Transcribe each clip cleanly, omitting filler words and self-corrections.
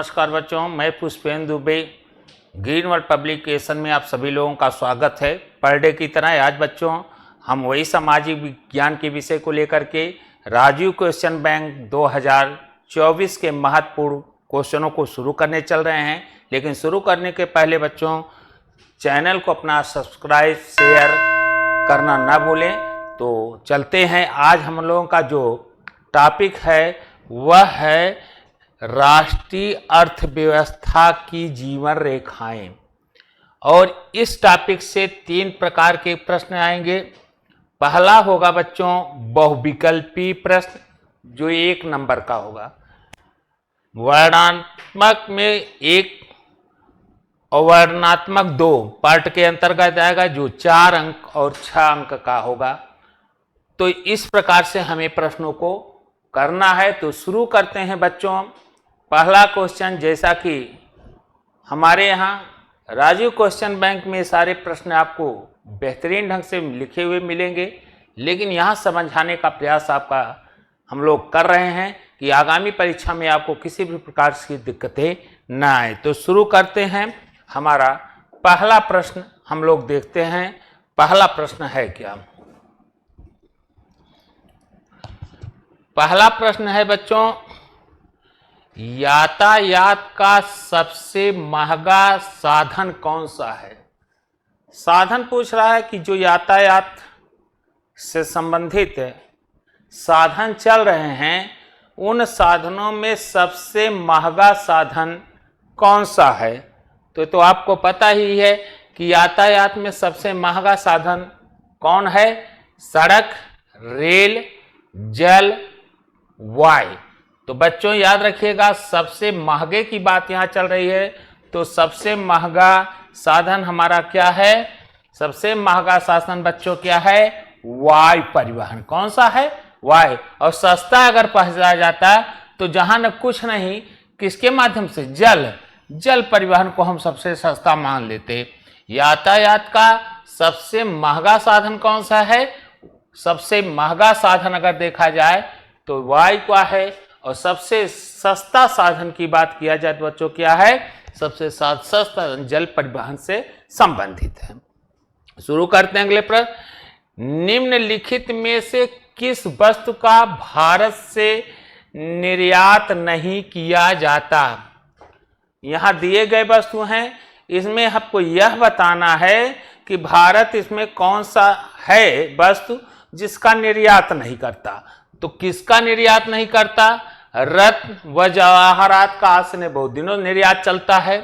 नमस्कार बच्चों, मैं Pushpendra Dubey green world publication में आप सभी लोगों का स्वागत है। पर डे की तरह आज बच्चों हम वही सामाजिक विज्ञान के विषय को लेकर के राजीव क्वेश्चन बैंक 2024 के महत्वपूर्ण क्वेश्चनों को शुरू करने चल रहे हैं। लेकिन शुरू करने के पहले बच्चों चैनल को अपना सब्सक्राइब शेयर करना ना भूलें। तो चलते हैं, आज हम लोगों का जो टॉपिक है वह है राष्ट्रीय अर्थव्यवस्था की जीवन रेखाएं। और इस टॉपिक से 3 प्रकार के प्रश्न आएंगे। पहला होगा बच्चों बहुविकल्पी प्रश्न जो 1 नंबर का होगा। वर्णनात्मक में 1 और वर्णनात्मक 2 पार्ट के अंतर्गत आएगा जो 4 अंक और 6 अंक का होगा। तो इस प्रकार से हमें प्रश्नों को करना है। तो शुरू करते हैं बच्चों। पहला क्वेश्चन, जैसा कि हमारे यहाँ राजीव क्वेश्चन बैंक में सारे प्रश्न आपको बेहतरीन ढंग से लिखे हुए मिलेंगे, लेकिन यहाँ समझाने का प्रयास आपका हम लोग कर रहे हैं कि आगामी परीक्षा में आपको किसी भी प्रकार की दिक्कतें ना आए। तो शुरू करते हैं। हमारा पहला प्रश्न हम लोग देखते हैं। पहला प्रश्न है क्या? पहला प्रश्न है बच्चों, यातायात का सबसे महंगा साधन कौन सा है? साधन पूछ रहा है कि जो यातायात से संबंधित साधन चल रहे हैं उन साधनों में सबसे महंगा साधन कौन सा है? तो आपको पता ही है कि यातायात में सबसे महंगा साधन कौन है? सड़क, रेल, जल, वायु। तो बच्चों याद रखिएगा, सबसे महंगे की बात यहाँ चल रही है। तो सबसे महंगा साधन हमारा क्या है? सबसे महंगा साधन बच्चों क्या है? वायु परिवहन। कौन सा है? वायु। और सस्ता अगर पहुंचा जाता तो जहां न कुछ नहीं, किसके माध्यम से? जल परिवहन को हम सबसे सस्ता मान लेते। यातायात का सबसे महंगा साधन कौन सा है? सबसे महंगा साधन अगर देखा जाए तो वायु का है। और सबसे सस्ता साधन की बात किया जाए तो बच्चों क्या है? सबसे सस्ता जल परिवहन से संबंधित है। शुरू करते हैं अगले प्रश्न। निम्नलिखित में से किस वस्तु का भारत से निर्यात नहीं किया जाता? यहां दिए गए वस्तु हैं, इसमें आपको यह बताना है कि भारत इसमें कौन सा है वस्तु जिसका निर्यात नहीं करता। तो किसका निर्यात नहीं करता? रत्न व जवाहरात का आज से बहुत दिनों निर्यात चलता है।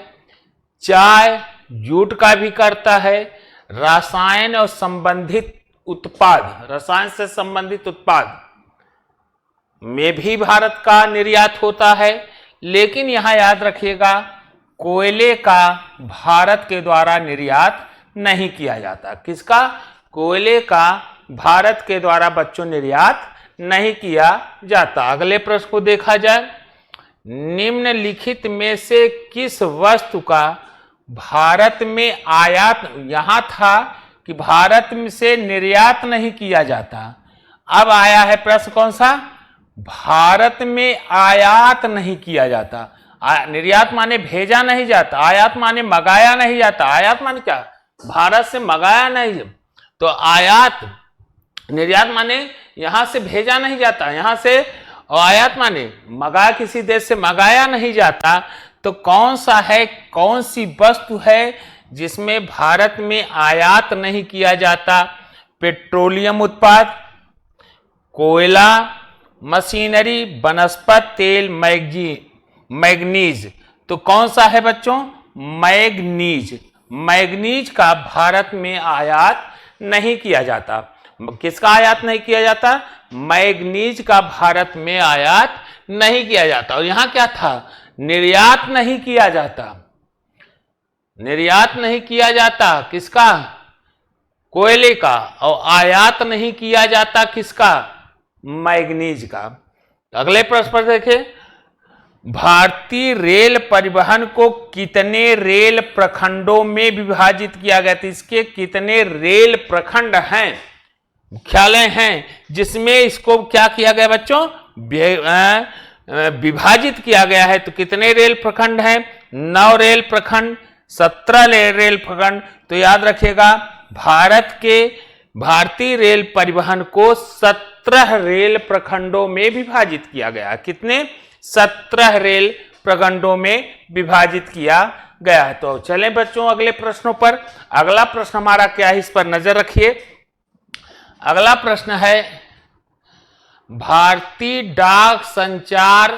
चाय, जूट का भी करता है। रसायन और संबंधित उत्पाद, रसायन से संबंधित उत्पाद में भी भारत का निर्यात होता है। लेकिन यहां याद रखिएगा, कोयले का भारत के द्वारा निर्यात नहीं किया जाता। किसका? कोयले का भारत के द्वारा बच्चों निर्यात नहीं किया जाता। अगले प्रश्न को देखा जाए। निम्नलिखित में से किस वस्तु का भारत में आयात, यहां था कि भारत से निर्यात नहीं किया जाता, अब आया है प्रश्न कौन सा? भारत में आयात नहीं किया जाता। निर्यात माने भेजा नहीं जाता, आयात माने मंगाया नहीं जाता। आयात माने क्या? भारत से मंगाया नहीं। तो आयात, निर्यात माने यहां से भेजा नहीं जाता, यहां से। और आयात माने मंगाया, किसी देश से मंगाया नहीं जाता। तो कौन सा है, कौन सी वस्तु है जिसमें भारत में आयात नहीं किया जाता? पेट्रोलियम उत्पाद, कोयला, मशीनरी, वनस्पति तेल, मैग्नीज। तो कौन सा है बच्चों? मैग्नीज। मैग्नीज का भारत में आयात नहीं किया जाता। किसका आयात नहीं किया जाता? मैग्नीज का भारत में आयात नहीं किया जाता। और यहां क्या था? निर्यात नहीं किया जाता। निर्यात नहीं किया जाता किसका? कोयले का। और आयात नहीं किया जाता किसका? मैग्नीज का। अगले प्रश्न पर देखें। भारतीय रेल परिवहन को कितने रेल प्रखंडों में विभाजित किया गया था? इसके कितने रेल प्रखंड हैं, मुख्यालय हैं, जिसमें इसको क्या किया गया बच्चों? विभाजित किया गया है। तो कितने रेल प्रखंड हैं? 9 रेल प्रखंड, 17 रेल प्रखंड। तो याद रखिएगा, भारतीय रेल परिवहन को 17 रेल प्रखंडों में विभाजित किया गया। कितने? 17 रेल प्रखंडों में विभाजित किया गया है। तो चलें बच्चों अगले प्रश्नों पर। अगला प्रश्न हमारा क्या है, इस पर नजर रखिए। अगला प्रश्न है, भारतीय डाक संचार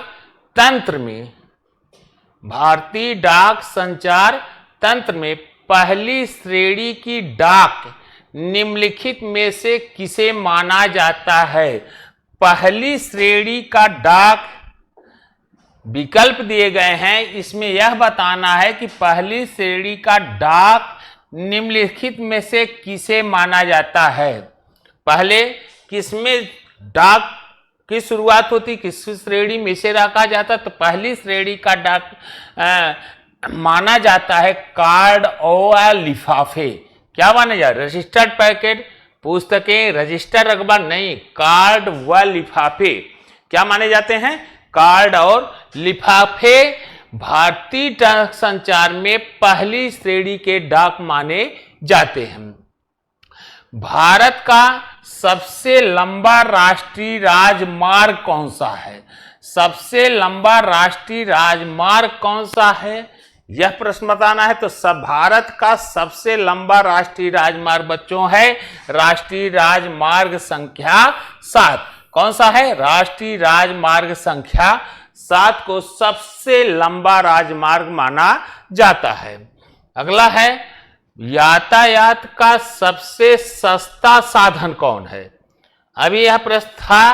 तंत्र में पहली श्रेणी की डाक निम्नलिखित में से किसे माना जाता है? पहली श्रेणी का डाक, विकल्प दिए गए हैं, इसमें यह बताना है कि पहली श्रेणी का डाक निम्नलिखित में से किसे माना जाता है। पहले किसमें डाक की शुरुआत होती, किस श्रेणी में से रखा जाता? तो पहली श्रेणी का डाक माना जाता है कार्ड और लिफाफे। क्या माना जाए? रजिस्टर्ड पैकेट, पुस्तकें, रजिस्टर अखबार नहीं, कार्ड व लिफाफे क्या माने जाते हैं? कार्ड और लिफाफे भारतीय डाक संचार में पहली श्रेणी के डाक माने जाते हैं। भारत का सबसे लंबा राष्ट्रीय राजमार्ग कौन सा है? सबसे लंबा राष्ट्रीय राजमार्ग कौन सा है, यह प्रश्न बताना है। तो सब भारत का सबसे लंबा राष्ट्रीय राजमार्ग बच्चों है राष्ट्रीय राजमार्ग संख्या 7। कौन सा है? राष्ट्रीय राजमार्ग संख्या 7 को सबसे लंबा राजमार्ग माना जाता है। अगला है, यातायात का सबसे सस्ता साधन कौन है? अभी यह प्रश्न था,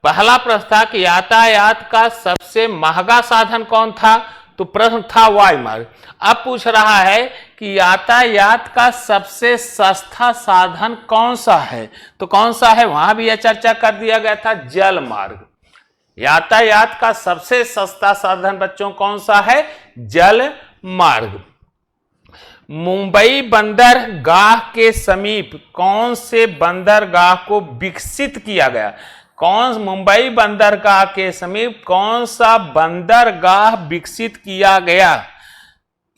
पहला प्रश्न था कि यातायात का सबसे महंगा साधन कौन था, तो प्रश्न था वायुमार्ग। अब पूछ रहा है कि यातायात का सबसे सस्ता साधन कौन सा है, तो कौन सा है? वहां भी यह चर्चा कर दिया गया था, जल मार्ग। यातायात का सबसे सस्ता साधन बच्चों कौन सा है? जल मार्ग। मुंबई बंदरगाह के समीप कौन से बंदरगाह को विकसित किया गया? मुंबई बंदरगाह के समीप कौन सा बंदरगाह विकसित किया गया?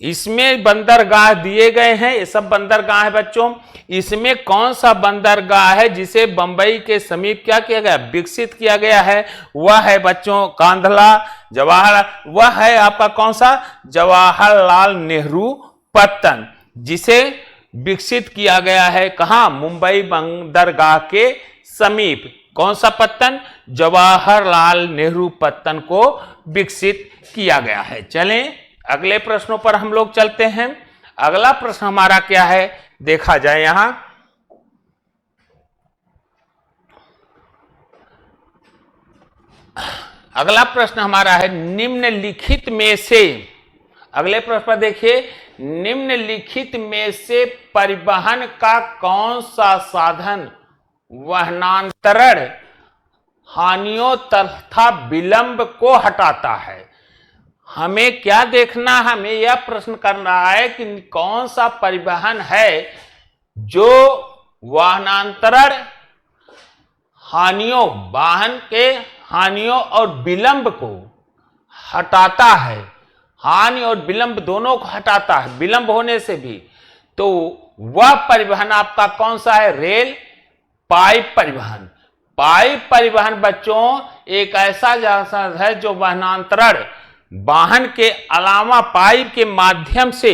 इसमें बंदरगाह दिए गए हैं, ये सब बंदरगाह है बच्चों। इसमें कौन सा बंदरगाह है जिसे बंबई के समीप क्या किया गया? विकसित किया गया है। वह है बच्चों कांधला, जवाहर, वह है आपका कौन सा? जवाहरलाल नेहरू पत्तन, जिसे विकसित किया गया है कहां? मुंबई बंदरगाह के समीप। कौन सा पत्तन? जवाहरलाल नेहरू पत्तन को विकसित किया गया है। चलें अगले प्रश्नों पर हम लोग चलते हैं। अगला प्रश्न हमारा क्या है, देखा जाए यहां। अगला प्रश्न हमारा है, निम्नलिखित में से, अगले प्रश्न पर देखिए, निम्नलिखित में से परिवहन का कौन सा साधन वाहनांतरण हानियों तथा विलंब को हटाता है? हमें क्या देखना, हमें यह प्रश्न करना है कि कौन सा परिवहन है जो वाहनांतरण हानियों, वाहन के हानियों और विलंब को हटाता है। हानि और विलंब दोनों को हटाता है, विलंब होने से भी। तो वह परिवहन आपका कौन सा है? रेल पाइप परिवहन। पाइप परिवहन बच्चों एक ऐसा साधन है जो वाहनांतरण, वाहन के अलावा पाइप के माध्यम से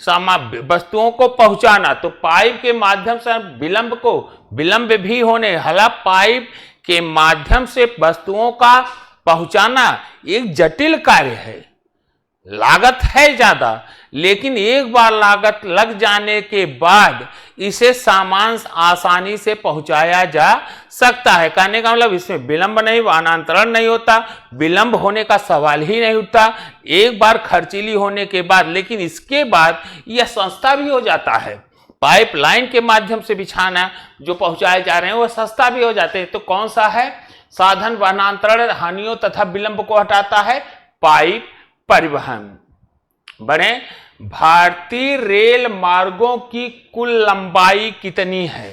वस्तुओं को पहुंचाना। तो पाइप के माध्यम से विलंब भी होने, हालांकि पाइप के माध्यम से वस्तुओं का पहुंचाना एक जटिल कार्य है, लागत है ज्यादा, लेकिन एक बार लागत लग जाने के बाद इसे सामान आसानी से पहुंचाया जा सकता है। कहने का मतलब इसमें विलंब नहीं, वाहनांतरण नहीं होता, विलंब होने का सवाल ही नहीं उठता एक बार खर्चीली होने के बाद। लेकिन इसके बाद यह सस्ता भी हो जाता है, पाइपलाइन के माध्यम से बिछाना जो पहुंचाए जा रहे हैं वो सस्ता भी हो जाते हैं। तो कौन सा है साधन वाहनांतरण हानियों तथा विलंब को हटाता है? पाइप परिवहन। बने, भारतीय रेल मार्गों की कुल लंबाई कितनी है?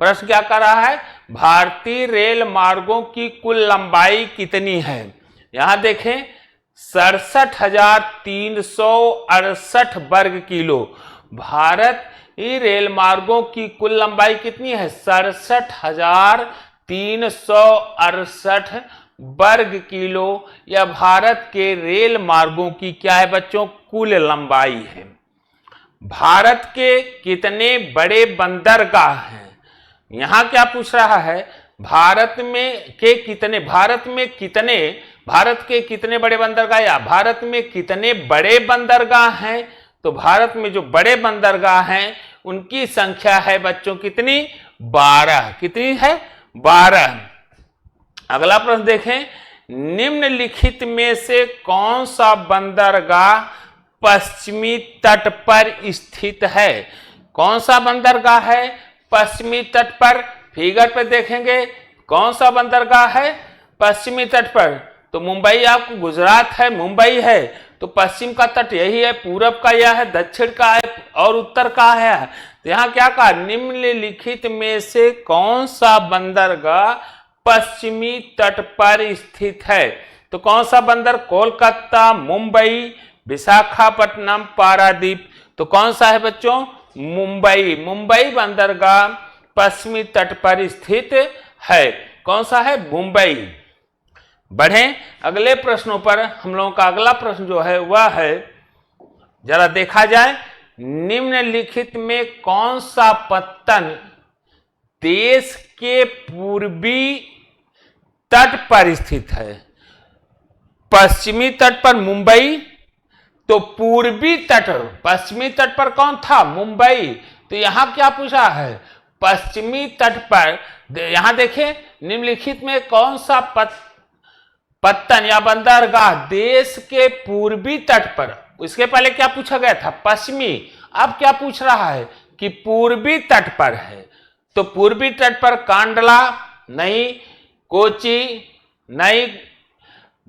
प्रश्न क्या कर रहा है? भारतीय रेल मार्गों की कुल लंबाई कितनी है? यहां देखें 67,368 वर्ग किलो। भारत रेल मार्गों की कुल लंबाई कितनी है? 67,368 वर्ग किलो। यह भारत के रेल मार्गों की क्या है बच्चों? कुल लंबाई है। भारत के कितने बड़े बंदरगाह हैं? यहां क्या पूछ रहा है? भारत के कितने बड़े बंदरगाह या भारत में कितने बड़े बंदरगाह हैं? तो भारत में जो बड़े बंदरगाह हैं उनकी संख्या है बच्चों कितनी? 12। कितनी है? 12। अगला प्रश्न देखें, निम्नलिखित में से कौन सा बंदरगाह पश्चिमी तट पर स्थित है? कौन सा बंदरगाह है पश्चिमी तट पर? फिगर पे देखेंगे कौन सा बंदरगाह है पश्चिमी तट पर। तो मुंबई, आपको गुजरात है, मुंबई है, तो पश्चिम का तट यही है, पूरब का यह है, दक्षिण का है और उत्तर का है। तो यहां क्या कहा? निम्नलिखित में से कौन सा बंदरगाह पश्चिमी तट पर स्थित है? तो कौन सा बंदर? कोलकाता, मुंबई, विशाखापट्टनम, पारादीप। तो कौन सा है बच्चों? मुंबई। मुंबई बंदरगाह पश्चिमी तट पर स्थित है। कौन सा है? मुंबई। बढ़ें अगले प्रश्नों पर। हम लोगों का अगला प्रश्न जो है वह है, जरा देखा जाए, निम्नलिखित में कौन सा पत्तन देश के पूर्वी तट पर स्थित है? पश्चिमी तट पर मुंबई, तो पूर्वी तट, पश्चिमी तट पर कौन था? मुंबई। तो यहां क्या पूछा है? पश्चिमी तट पर। यहां देखें निम्नलिखित में कौन सा पत्तन या बंदरगाह देश के पूर्वी तट पर। इसके पहले क्या पूछा गया था? पश्चिमी। अब क्या पूछ रहा है कि पूर्वी तट पर है। तो पूर्वी तट पर कांडला नहीं, कोची नहीं,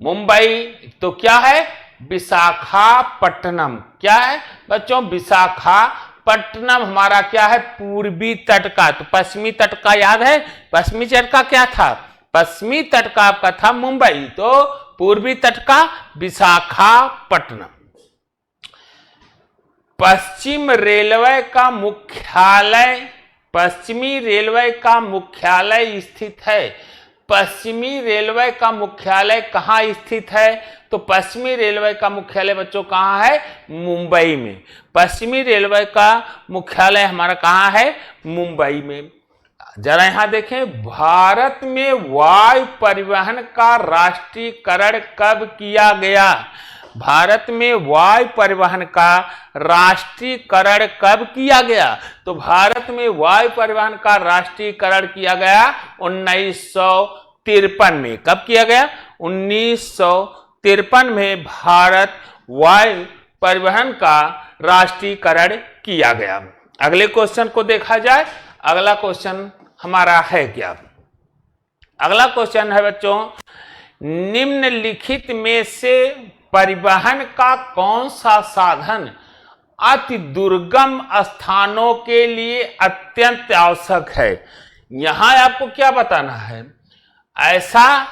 मुंबई। तो क्या है? विशाखापट्टनम। क्या है बच्चों? विशाखापट्टनम हमारा क्या है? पूर्वी तट का। तो पश्चिमी तट का याद है? पश्चिमी तट का क्या था? पश्चिमी तट का आपका था मुंबई, तो पूर्वी तट का विशाखापट्टनम। पश्चिमी रेलवे का मुख्यालय स्थित है। पश्चिमी रेलवे का मुख्यालय कहाँ स्थित है? तो पश्चिमी रेलवे का मुख्यालय बच्चों कहाँ है? मुंबई में। पश्चिमी रेलवे का मुख्यालय हमारा कहाँ है? मुंबई में। जरा यहां देखें, भारत में वायु परिवहन का राष्ट्रीयकरण कब किया गया? भारत में वायु परिवहन का राष्ट्रीयकरण कब किया गया? तो भारत में वायु परिवहन का राष्ट्रीयकरण किया गया 1953 में। कब किया गया? 1953 में भारत वायु परिवहन का राष्ट्रीयकरण किया गया। अगले क्वेश्चन को देखा जाए। अगला क्वेश्चन हमारा है क्या? अगला क्वेश्चन है बच्चों, निम्नलिखित में से परिवहन का कौन सा साधन अति दुर्गम स्थानों के लिए अत्यंत आवश्यक है? यहां आपको क्या बताना है? ऐसा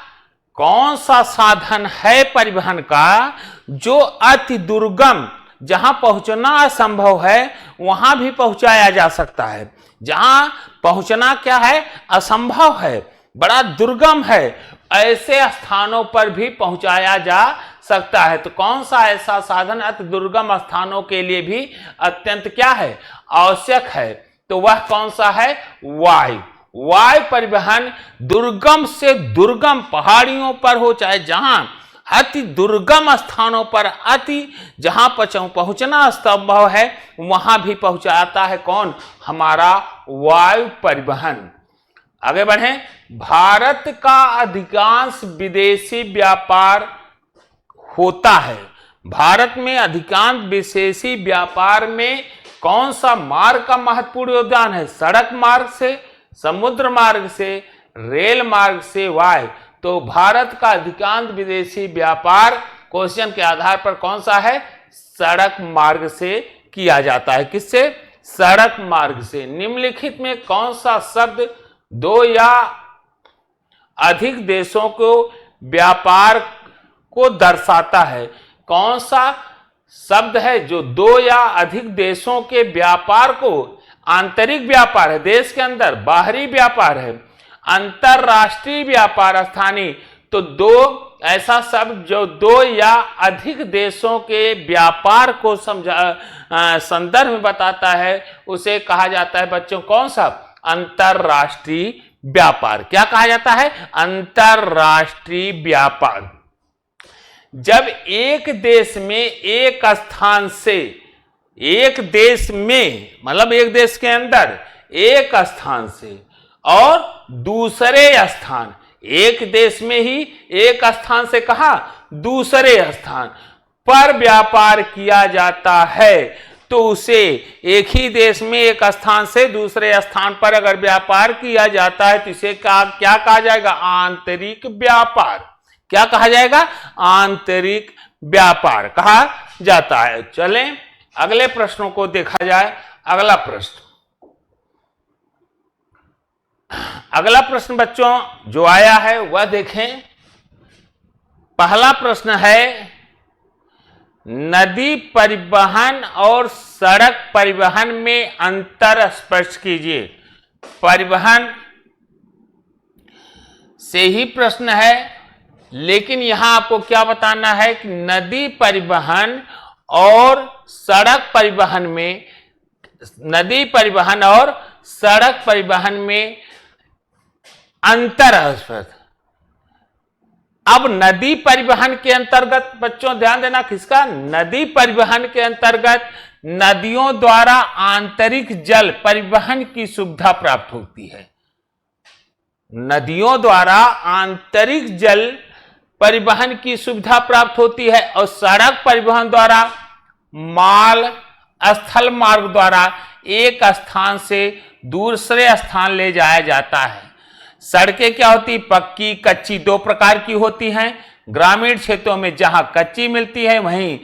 कौन सा साधन है परिवहन का जो अति दुर्गम, जहां पहुंचना असंभव है वहां भी पहुंचाया जा सकता है। जहां पहुंचना क्या है? असंभव है, बड़ा दुर्गम है, ऐसे स्थानों पर भी पहुंचाया जा सकता है। तो कौन सा ऐसा साधन अति दुर्गम स्थानों के लिए भी अत्यंत क्या है? आवश्यक है। तो वह कौन सा है? वायु। वायु परिवहन दुर्गम से दुर्गम पहाड़ियों पर हो, चाहे जहां अति दुर्गम स्थानों पर जहां पहुंचना असंभव है वहां भी पहुंचाता है। कौन? हमारा वायु परिवहन। आगे बढ़ें। भारत का अधिकांश विदेशी व्यापार होता है। भारत में अधिकांश विदेशी व्यापार में कौन सा मार्ग का महत्वपूर्ण योगदान है? सड़क मार्ग से, समुद्र मार्ग से, रेल मार्ग से, वायु। तो भारत का अधिकांश विदेशी व्यापार क्वेश्चन के आधार पर कौन सा है? सड़क मार्ग से किया जाता है। किससे? सड़क मार्ग से। निम्नलिखित में कौन सा शब्द दो या अधिक देशों को व्यापार को दर्शाता है। कौन सा शब्द है जो दो या अधिक देशों के व्यापार को, आंतरिक व्यापार है, देश के अंदर बाहरी व्यापार है, अंतरराष्ट्रीय व्यापार स्थानीय, तो दो ऐसा शब्द जो दो या अधिक देशों के व्यापार को संदर्भ में बताता है उसे कहा जाता है बच्चों कौन सा? अंतरराष्ट्रीय व्यापार। क्या कहा जाता है? अंतरराष्ट्रीय व्यापार। जब एक देश में एक स्थान से, एक देश में मतलब एक देश के अंदर एक स्थान से और दूसरे स्थान, एक देश में ही एक स्थान से कहा दूसरे स्थान पर व्यापार किया जाता है तो उसे, एक ही देश में एक स्थान से दूसरे स्थान पर अगर व्यापार किया जाता है तो इसे क्या कहा जाएगा? आंतरिक व्यापार। क्या कहा जाएगा? आंतरिक व्यापार कहा जाता है। चलें अगले प्रश्नों को देखा जाए। अगला प्रश्न, अगला प्रश्न बच्चों जो आया है वह देखें। पहला प्रश्न है, नदी परिवहन और सड़क परिवहन में अंतर स्पष्ट कीजिए। परिवहन से ही प्रश्न है, लेकिन यहां आपको क्या बताना है कि नदी परिवहन और सड़क परिवहन में, नदी परिवहन और सड़क परिवहन में अंतर है। अब नदी परिवहन के अंतर्गत बच्चों ध्यान देना, किसका? नदी परिवहन के अंतर्गत नदियों द्वारा आंतरिक जल परिवहन की सुविधा प्राप्त होती है। नदियों द्वारा आंतरिक जल परिवहन की सुविधा प्राप्त होती है और सड़क परिवहन द्वारा माल स्थल मार्ग द्वारा एक स्थान से दूसरे स्थान ले जाया जाता है। सड़कें क्या होती? पक्की, कच्ची, दो प्रकार की होती हैं। ग्रामीण क्षेत्रों में जहां कच्ची मिलती है वहीं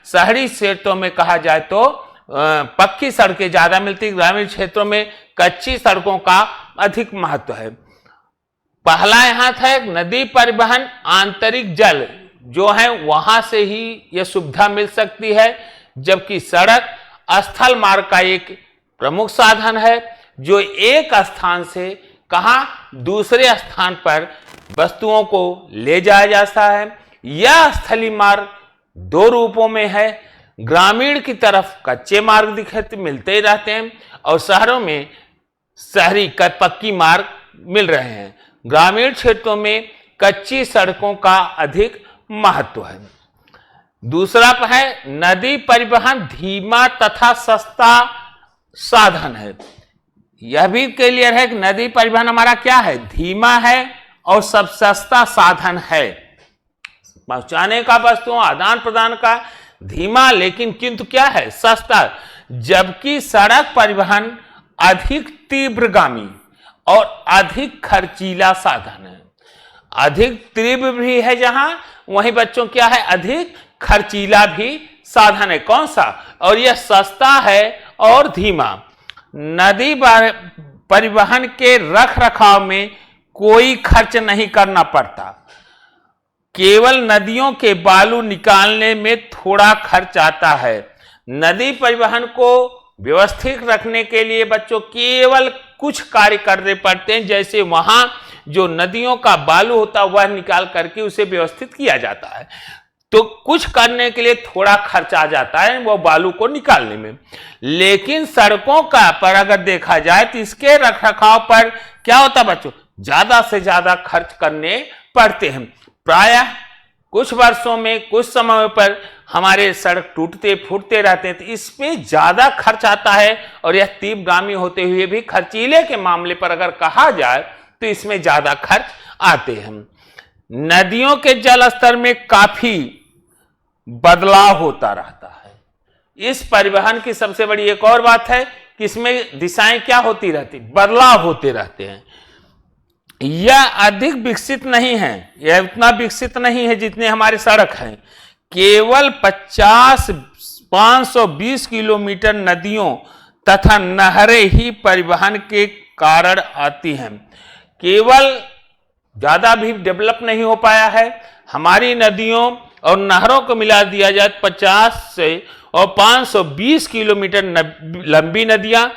शहरी क्षेत्रों में कहा जाए तो पक्की सड़कें ज्यादा मिलती, ग्रामीण क्षेत्रों में कच्ची सड़कों का अधिक महत्व है। पहला यहां था नदी परिवहन, आंतरिक जल जो है वहां से ही यह सुविधा मिल सकती है, जबकि सड़क स्थल मार्ग का एक प्रमुख साधन है जो एक स्थान से कहां दूसरे स्थान पर वस्तुओं को ले जाया जाता है। यह स्थलीय मार्ग दो रूपों में है। ग्रामीण की तरफ कच्चे मार्ग दिखते मिलते ही रहते हैं और शहरों में शहरी पक्की मार्ग मिल रहे हैं। ग्रामीण क्षेत्रों में कच्ची सड़कों का अधिक महत्व है। दूसरा है नदी परिवहन धीमा तथा सस्ता साधन है। यह भी क्लियर है कि नदी परिवहन हमारा क्या है? धीमा है और सब सस्ता साधन है पहुंचाने का, वस्तुओं आदान प्रदान का। धीमा लेकिन किंतु क्या है? सस्ता। जबकि सड़क परिवहन अधिक तीव्रगामी और अधिक खर्चीला साधन है। अधिक तीव्र भी है जहां, वहीं बच्चों क्या है? अधिक खर्चीला भी साधन है। कौन सा? और यह सस्ता है और धीमा। नदी परिवहन के रख रखाव में कोई खर्च नहीं करना पड़ता, केवल नदियों के बालू निकालने में थोड़ा खर्च आता है। नदी परिवहन को व्यवस्थित रखने के लिए बच्चों केवल कुछ कार्य करने पड़ते हैं, जैसे वहां जो नदियों का बालू होता है वह निकाल करके उसे व्यवस्थित किया जाता है, तो कुछ करने के लिए थोड़ा खर्च आ जाता है वो बालू को निकालने में। लेकिन सड़कों का पर अगर देखा जाए तो इसके रखरखाव पर क्या होता है बच्चों? ज्यादा से ज्यादा खर्च करने पड़ते हैं। प्रायः कुछ वर्षों में, कुछ समय पर हमारे सड़क टूटते फूटते रहते हैं, तो इसमें ज्यादा खर्च आता है और यह तीव्रगामी होते हुए भी खर्चीले के मामले पर अगर कहा जाए तो इसमें ज्यादा खर्च आते हैं। नदियों के जल स्तर में काफी बदलाव होता रहता है। इस परिवहन की सबसे बड़ी एक और बात है कि इसमें दिशाएं क्या होती रहती? बदलाव होते रहते हैं। यह अधिक विकसित नहीं है, यह उतना विकसित नहीं है जितने हमारे सड़क हैं। केवल 520 किलोमीटर नदियों तथा नहरें ही परिवहन के कारण आती हैं। केवल ज्यादा भी डेवलप नहीं हो पाया है। हमारी नदियों और नहरों को मिला दिया जाए 50 से और 520 किलोमीटर लंबी नदियां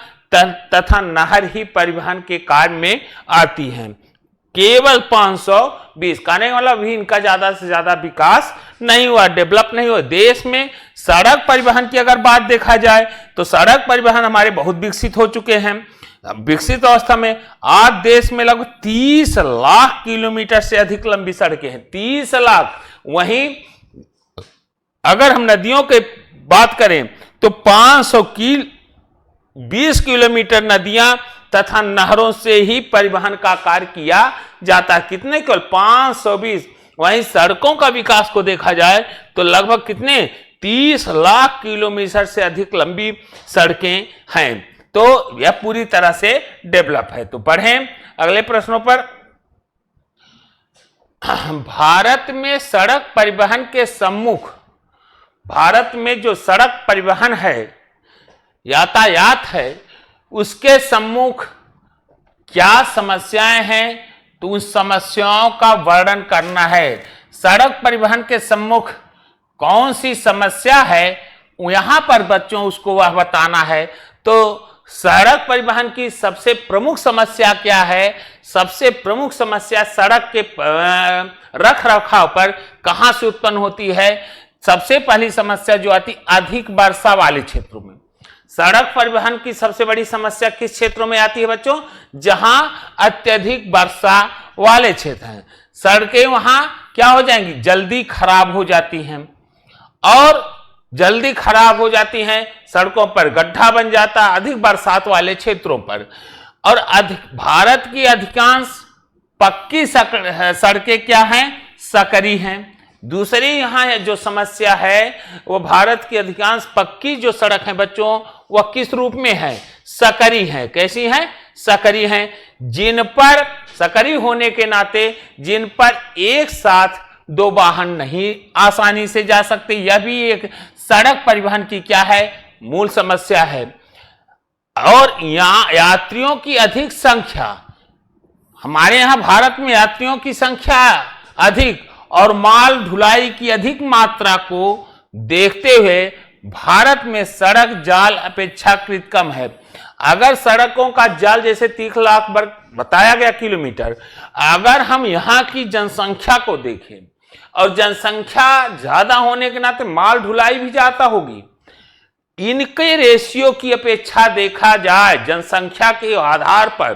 तथा नहर ही परिवहन के कार्य में आती हैं। केवल 520, कहने वाला भी इनका ज्यादा से ज्यादा विकास नहीं हुआ, डेवलप नहीं हुआ। देश में सड़क परिवहन की अगर बात देखा जाए तो सड़क परिवहन हमारे बहुत विकसित हो चुके हैं। विकसित अवस्था में आज देश में लगभग 30 लाख किलोमीटर से अधिक लंबी सड़कें हैं, 30 लाख। वहीं अगर हम नदियों की बात करें तो 520 किलोमीटर नदियां तथा नहरों से ही परिवहन का कार्य किया जाता है। कितने? केवल 520। वहीं सड़कों का विकास को देखा जाए तो लगभग कितने? 30 लाख किलोमीटर से अधिक लंबी सड़कें हैं। तो यह पूरी तरह से डेवलप है। तो पढ़ें अगले प्रश्नों पर। भारत में सड़क परिवहन के सम्मुख, भारत में जो सड़क परिवहन है, यातायात है, उसके सम्मुख क्या समस्याएं हैं, तो उन समस्याओं का वर्णन करना है। सड़क परिवहन के सम्मुख कौन सी समस्या है, यहां पर बच्चों उसको वह बताना है। तो सड़क परिवहन की सबसे प्रमुख समस्या क्या है? सबसे प्रमुख समस्या सड़क के रख रखाव पर कहां से उत्पन्न होती है? सबसे पहली समस्या जो आती, अधिक वर्षा वाले क्षेत्रों में। सड़क परिवहन की सबसे बड़ी समस्या किस क्षेत्रों में आती है बच्चों? जहां अत्यधिक वर्षा वाले क्षेत्र हैं। सड़कें वहां क्या हो जाएंगी? जल्दी खराब हो जाती हैं, और जल्दी खराब हो जाती हैं, सड़कों पर गड्ढा बन जाता अधिक बरसात वाले क्षेत्रों पर। और भारत की अधिकांश पक्की सड़कें क्या हैं? सकरी हैं। दूसरी यहां जो समस्या है वो भारत की अधिकांश पक्की जो सड़क है बच्चों, वह किस रूप में है? सकरी है। कैसी है? सकरी है। जिन पर, सकरी होने के नाते जिन पर एक साथ दो वाहन नहीं आसानी से जा सकते, यह भी एक सड़क परिवहन की क्या है? मूल समस्या है। और यहां यात्रियों की अधिक संख्या, हमारे यहां भारत में यात्रियों की संख्या अधिक और माल ढुलाई की अधिक मात्रा को देखते हुए भारत में सड़क जाल अपेक्षाकृत कम है। अगर सड़कों का जाल जैसे 30 लाख वर्ग बताया गया किलोमीटर, अगर हम यहां की जनसंख्या को देखें और जनसंख्या ज्यादा होने के नाते माल ढुलाई भी ज्यादा होगी, इनके रेशियो की अपेक्षा देखा जाए जनसंख्या के आधार पर,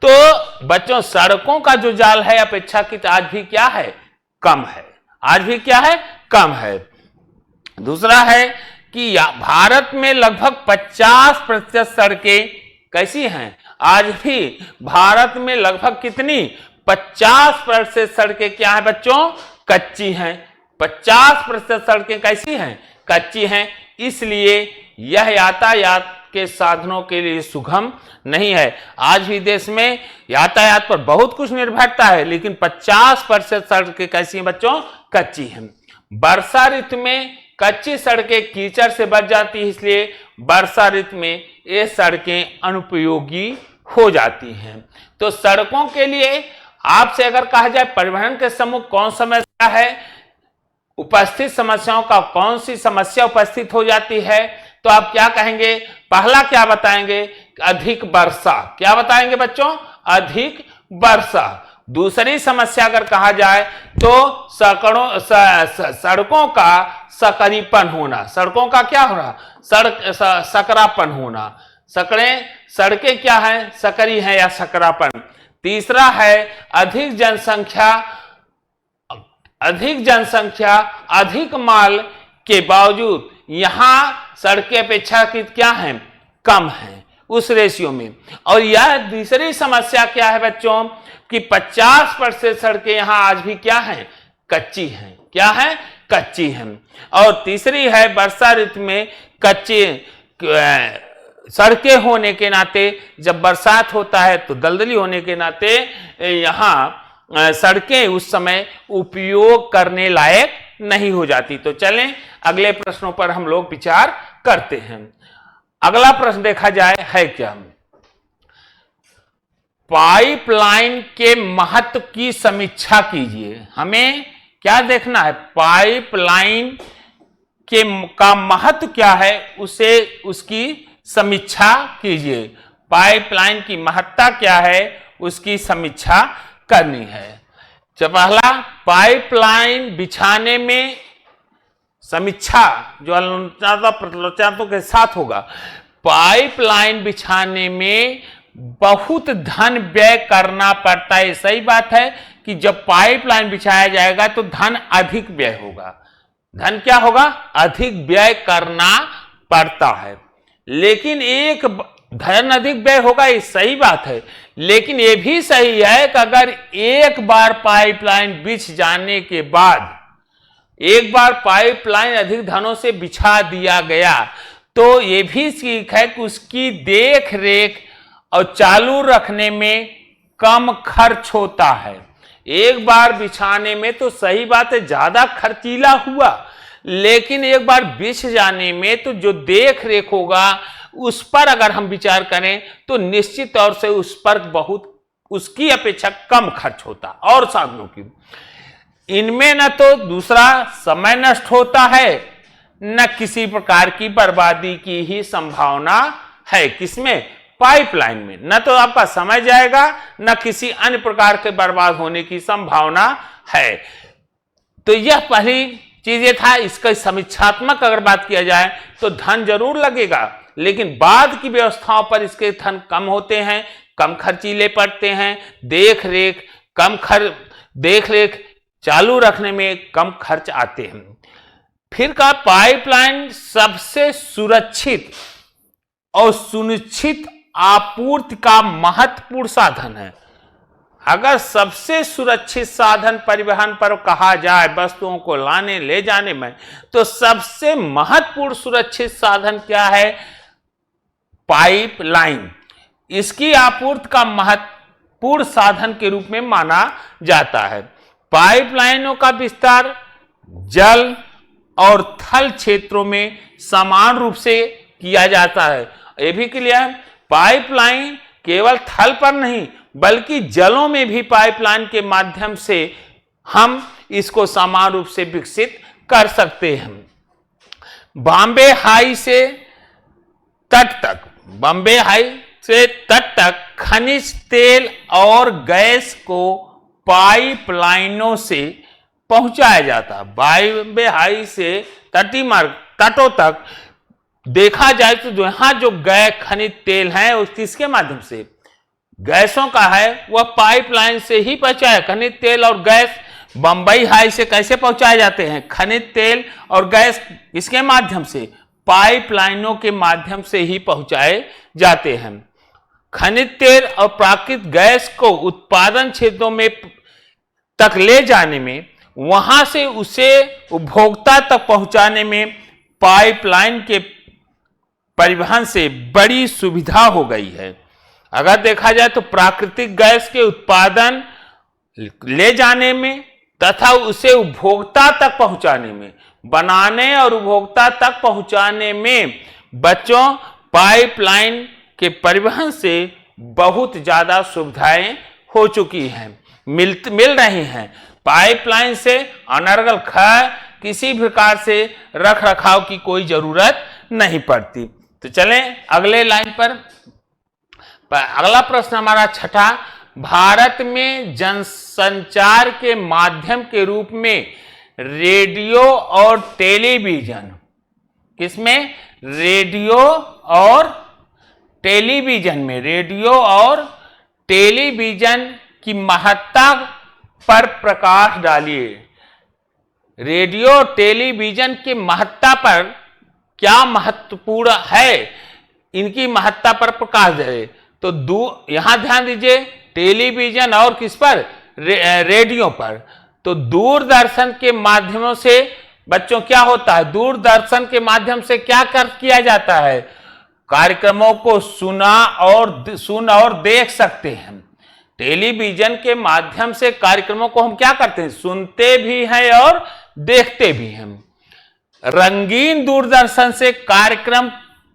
तो बच्चों सड़कों का जो जाल है अपेक्षाकृत आज भी क्या है? कम है। आज भी क्या है? कम है। दूसरा है कि भारत में लगभग 50% सड़कें कैसी हैं? आज भी भारत में लगभग कितनी? 50% सड़कें क्या है बच्चों? कच्ची हैं। 50% सड़कें कैसी हैं? कच्ची हैं। इसलिए यह यातायात के साधनों के लिए सुगम नहीं है। आज भी देश में यातायात पर बहुत कुछ निर्भरता है, लेकिन 50% सड़कें कैसी हैं बच्चों? कच्ची हैं। वर्षा ऋतु में कच्ची सड़कें कीचड़ से बच जाती है, इसलिए वर्षा ऋतु में ये सड़कें अनुपयोगी हो जाती हैं। तो सड़कों के लिए आपसे अगर कहा जाए परिवहन के सम्मुख कौन समस्या है, उपस्थित समस्याओं का कौन सी समस्या उपस्थित हो जाती है, तो आप क्या कहेंगे? पहला क्या बताएंगे? अधिक वर्षा। क्या बताएंगे बच्चों? अधिक वर्षा। दूसरी समस्या अगर कहा जाए तो सड़कों का सकरीपन होना। सड़कों का क्या होना? सकरापन होना। सड़कें क्या है? सकरी है या सकरापन। तीसरा है अधिक जनसंख्या अधिक माल के बावजूद यहां सड़कें अपेक्षाकृत क्या हैं? कम हैं उस रेशियो में। और यह दूसरी समस्या क्या है बच्चों कि 50% सड़कें यहां आज भी क्या हैं? कच्ची हैं। क्या है? कच्ची हैं। और तीसरी है वर्षा ऋतु में कच्ची सड़कें होने के नाते जब बरसात होता है तो दलदली होने के नाते यहां सड़कें उस समय उपयोग करने लायक नहीं हो जाती। तो चलें अगले प्रश्नों पर हम लोग विचार करते हैं। अगला प्रश्न देखा जाए है क्या? पाइपलाइन के महत्व की समीक्षा कीजिए। हमें क्या देखना है, पाइपलाइन का महत्व क्या है, उसे उसकी समीक्षा कीजिए। पाइपलाइन की महत्ता क्या है, उसकी समीक्षा करनी है। जब पहला, पाइपलाइन बिछाने में समीक्षा जो प्रलोचनात्मक के साथ होगा। पाइपलाइन बिछाने में बहुत धन व्यय करना पड़ता है। सही बात है कि जब पाइपलाइन बिछाया जाएगा तो धन अधिक व्यय होगा। धन क्या होगा, अधिक व्यय करना पड़ता है। लेकिन एक धन अधिक व्यय होगा, ये सही बात है, लेकिन ये भी सही है कि अगर एक बार पाइपलाइन बिछ जाने के बाद, एक बार पाइपलाइन अधिक धनों से बिछा दिया गया तो ये भी सीख है कि उसकी देख रेख और चालू रखने में कम खर्च होता है। एक बार बिछाने में तो सही बात है ज्यादा खर्चीला हुआ, लेकिन एक बार बिछ जाने में तो जो देख रेख होगा उस पर अगर हम विचार करें तो निश्चित तौर से उस पर बहुत उसकी अपेक्षा कम खर्च होता। और साधनों की इनमें न तो दूसरा समय नष्ट होता है, न किसी प्रकार की बर्बादी की ही संभावना है। किसमें, पाइपलाइन में। न तो आपका समय जाएगा, न किसी अन्य प्रकार के बर्बाद होने की संभावना है। तो यह पहली चीज ये था। इसका समीक्षात्मक अगर बात किया जाए तो धन जरूर लगेगा, लेकिन बाद की व्यवस्थाओं पर इसके धन कम होते हैं, कम खर्चीले पड़ते हैं, देख रेख चालू रखने में कम खर्च आते हैं। फिर का पाइपलाइन सबसे सुरक्षित और सुनिश्चित आपूर्ति का महत्वपूर्ण साधन है। अगर सबसे सुरक्षित साधन परिवहन पर कहा जाए वस्तुओं को लाने ले जाने में, तो सबसे महत्वपूर्ण सुरक्षित साधन क्या है, पाइपलाइन। इसकी आपूर्ति का महत्वपूर्ण साधन के रूप में माना जाता है। पाइपलाइनों का विस्तार जल और थल क्षेत्रों में समान रूप से किया जाता है। यह भी क्लियर है, पाइपलाइन केवल थल पर नहीं बल्कि जलों में भी पाइपलाइन के माध्यम से हम इसको समान रूप से विकसित कर सकते हैं। बॉम्बे हाई से तट तक खनिज तेल और गैस को पाइपलाइनों से पहुंचाया जाता है। बॉम्बे हाई से तटीय मार्ग तटों तक देखा जाए तो यहां जो खनिज तेल है उस किसके माध्यम से, गैसों का है, वह पाइपलाइन से ही पहुंचाया। खनिज तेल और गैस बंबई हाई से कैसे पहुंचाए जाते हैं, खनिज तेल और गैस इसके माध्यम से, पाइपलाइनों के माध्यम से ही पहुंचाए जाते हैं। खनिज तेल और प्राकृतिक गैस को उत्पादन क्षेत्रों में तक ले जाने में, वहां से उसे उपभोक्ता तक पहुंचाने में पाइपलाइन के परिवहन से बड़ी सुविधा हो गई है। अगर देखा जाए तो प्राकृतिक गैस के उत्पादन ले जाने में तथा उसे उपभोक्ता तक पहुंचाने में, बनाने और उपभोक्ता तक पहुंचाने में बच्चों पाइपलाइन के परिवहन से बहुत ज्यादा सुविधाएं हो चुकी हैं, मिल रही हैं। पाइपलाइन से अनर्गल किसी प्रकार से रख रखाव की कोई जरूरत नहीं पड़ती। तो चलें अगले लाइन पर। अगला प्रश्न हमारा छठा, भारत में जनसंचार के माध्यम के रूप में रेडियो और टेलीविजन, किसमें, रेडियो और टेलीविजन में, रेडियो और टेलीविजन की महत्ता पर प्रकाश डालिए। रेडियो और टेलीविजन की महत्ता पर क्या महत्वपूर्ण है, इनकी महत्ता पर प्रकाश डालिए। तो यहां ध्यान दीजिए, टेलीविजन और किस पर, रेडियो पर। तो दूरदर्शन के माध्यमों से बच्चों क्या होता है, दूरदर्शन के माध्यम से क्या किया जाता है, कार्यक्रमों को सुन और देख सकते हैं। टेलीविजन के माध्यम से कार्यक्रमों को हम क्या करते हैं, सुनते भी हैं और देखते भी हैं। रंगीन दूरदर्शन से कार्यक्रम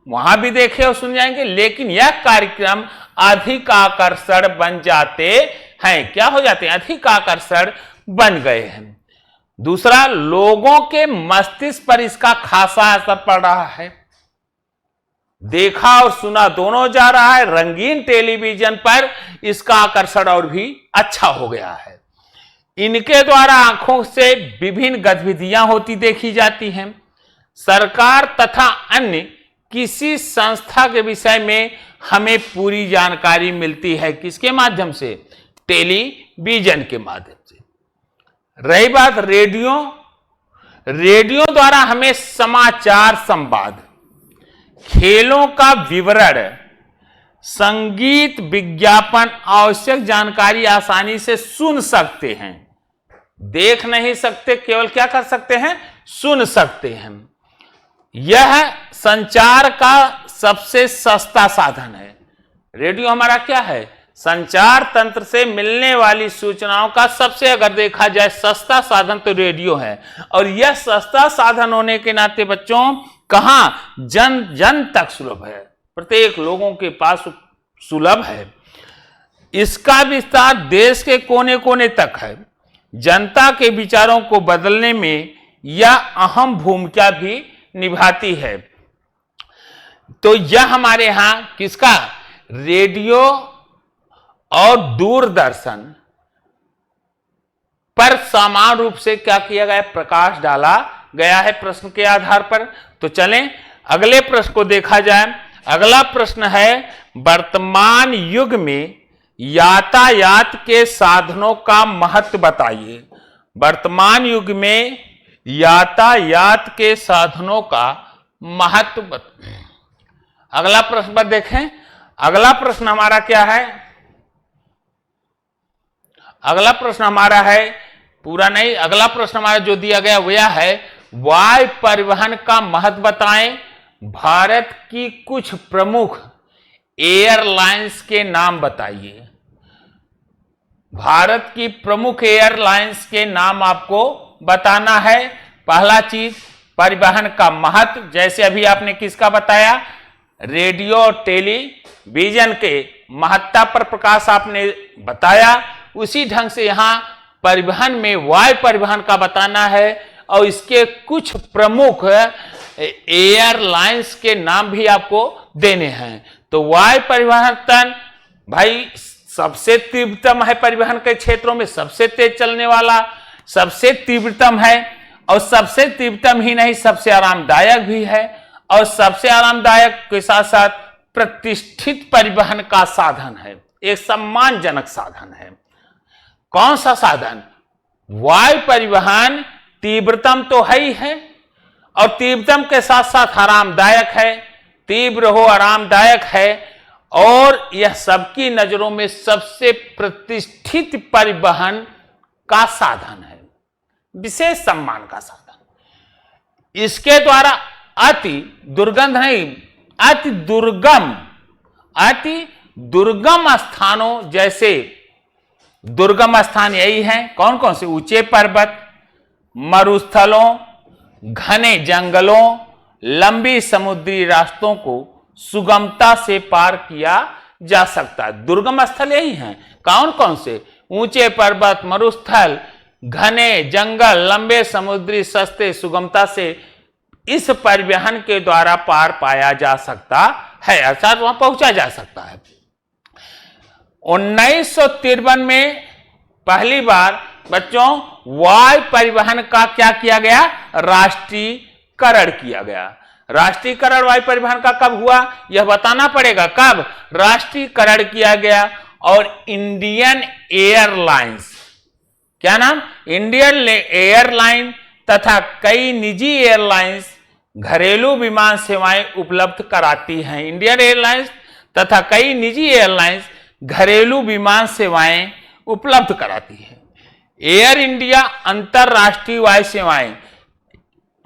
वहां भी देखे और सुन जाएंगे, लेकिन यह कार्यक्रम अधिक आकर्षण बन जाते हैं। क्या हो जाते हैं? अधिक आकर्षण बन गए हैं। दूसरा, लोगों के मस्तिष्क पर इसका खासा असर पड़ रहा है। देखा और सुना दोनों जा रहा है। रंगीन टेलीविजन पर इसका आकर्षण और भी अच्छा हो गया है। इनके द्वारा आंखों से विभिन्न गतिविधियां होती देखी जाती हैं। सरकार तथा अन्य किसी संस्था के विषय में हमें पूरी जानकारी मिलती है। किसके माध्यम से? टेलीविजन के माध्यम से। रही बात रेडियो, रेडियो द्वारा हमें समाचार, संवाद, खेलों का विवरण, संगीत, विज्ञापन, आवश्यक जानकारी आसानी से सुन सकते हैं। देख नहीं सकते, केवल क्या कर सकते हैं? सुन सकते हैं। यह संचार का सबसे सस्ता साधन है। रेडियो हमारा क्या है? संचार तंत्र से मिलने वाली सूचनाओं का सबसे, अगर देखा जाए, सस्ता साधन तो रेडियो है। और यह सस्ता साधन होने के नाते बच्चों कहां? जन जन तक सुलभ है, प्रत्येक लोगों के पास सुलभ है। इसका विस्तार देश के कोने कोने तक है। जनता के विचारों को बदलने में यह अहम भूमिका भी निभाती है। तो यह हमारे यहां किसका? रेडियो और दूरदर्शन पर समान रूप से क्या किया गया? प्रकाश डाला गया है प्रश्न के आधार पर। तो चलें अगले प्रश्न को देखा जाए। अगला प्रश्न है, वर्तमान युग में यातायात के साधनों का महत्व बताइए। वर्तमान युग में यातायात के साधनों का महत्व बताइए। अगला प्रश्न पर देखें। अगला प्रश्न हमारा क्या है? अगला प्रश्न हमारा है, पूरा नहीं, अगला प्रश्न हमारा जो दिया गया वो यह है, वायु परिवहन का महत्व बताएं। भारत की कुछ प्रमुख एयरलाइंस के नाम बताइए। भारत की प्रमुख एयरलाइंस के नाम आपको बताना है। पहला चीज, परिवहन का महत्व, जैसे अभी आपने किसका बताया? रेडियो और टेलीविजन के महत्ता पर प्रकाश आपने बताया। उसी ढंग से यहां परिवहन में वायु परिवहन का बताना है और इसके कुछ प्रमुख एयरलाइंस के नाम भी आपको देने हैं। तो वायु परिवहन भाई सबसे तीव्रतम है, परिवहन के क्षेत्रों में सबसे तेज चलने वाला, सबसे तीव्रतम है, और सबसे तीव्रतम ही नहीं, सबसे आरामदायक भी है, और सबसे आरामदायक के साथ साथ प्रतिष्ठित परिवहन का साधन है, एक सम्मानजनक साधन है। कौन सा साधन? वायु परिवहन तीव्रतम तो है ही है, और तीव्रतम के साथ साथ आरामदायक है, तीव्र हो आरामदायक है, और यह सबकी नजरों में सबसे प्रतिष्ठित परिवहन का साधन है, विशेष सम्मान का साधन। इसके द्वारा अति दुर्गंध नहीं, अति दुर्गम स्थानों, जैसे दुर्गम स्थान यही हैं, कौन कौन से? ऊंचे पर्वत, मरुस्थलों, घने जंगलों, लंबी समुद्री रास्तों को सुगमता से पार किया जा सकता है। दुर्गम स्थल यही हैं। कौन कौन से? ऊंचे पर्वत, मरुस्थल, घने जंगल, लंबे समुद्री रास्ते सुगमता से इस परिवहन के द्वारा पार पाया जा सकता है, अर्थात वहां पहुंचा जा सकता है। 1953 में पहली बार बच्चों वायु परिवहन का क्या किया गया? राष्ट्रीयकरण किया गया। राष्ट्रीयकरण वायु परिवहन का कब हुआ यह बताना पड़ेगा। कब राष्ट्रीयकरण किया गया? और इंडियन एयरलाइंस, क्या नाम? इंडियन एयरलाइन तथा कई निजी एयरलाइंस घरेलू विमान सेवाएं उपलब्ध कराती हैं। इंडियन एयरलाइंस तथा कई निजी एयरलाइंस घरेलू विमान सेवाएं उपलब्ध कराती है। एयर इंडिया अंतरराष्ट्रीय वायु सेवाएं,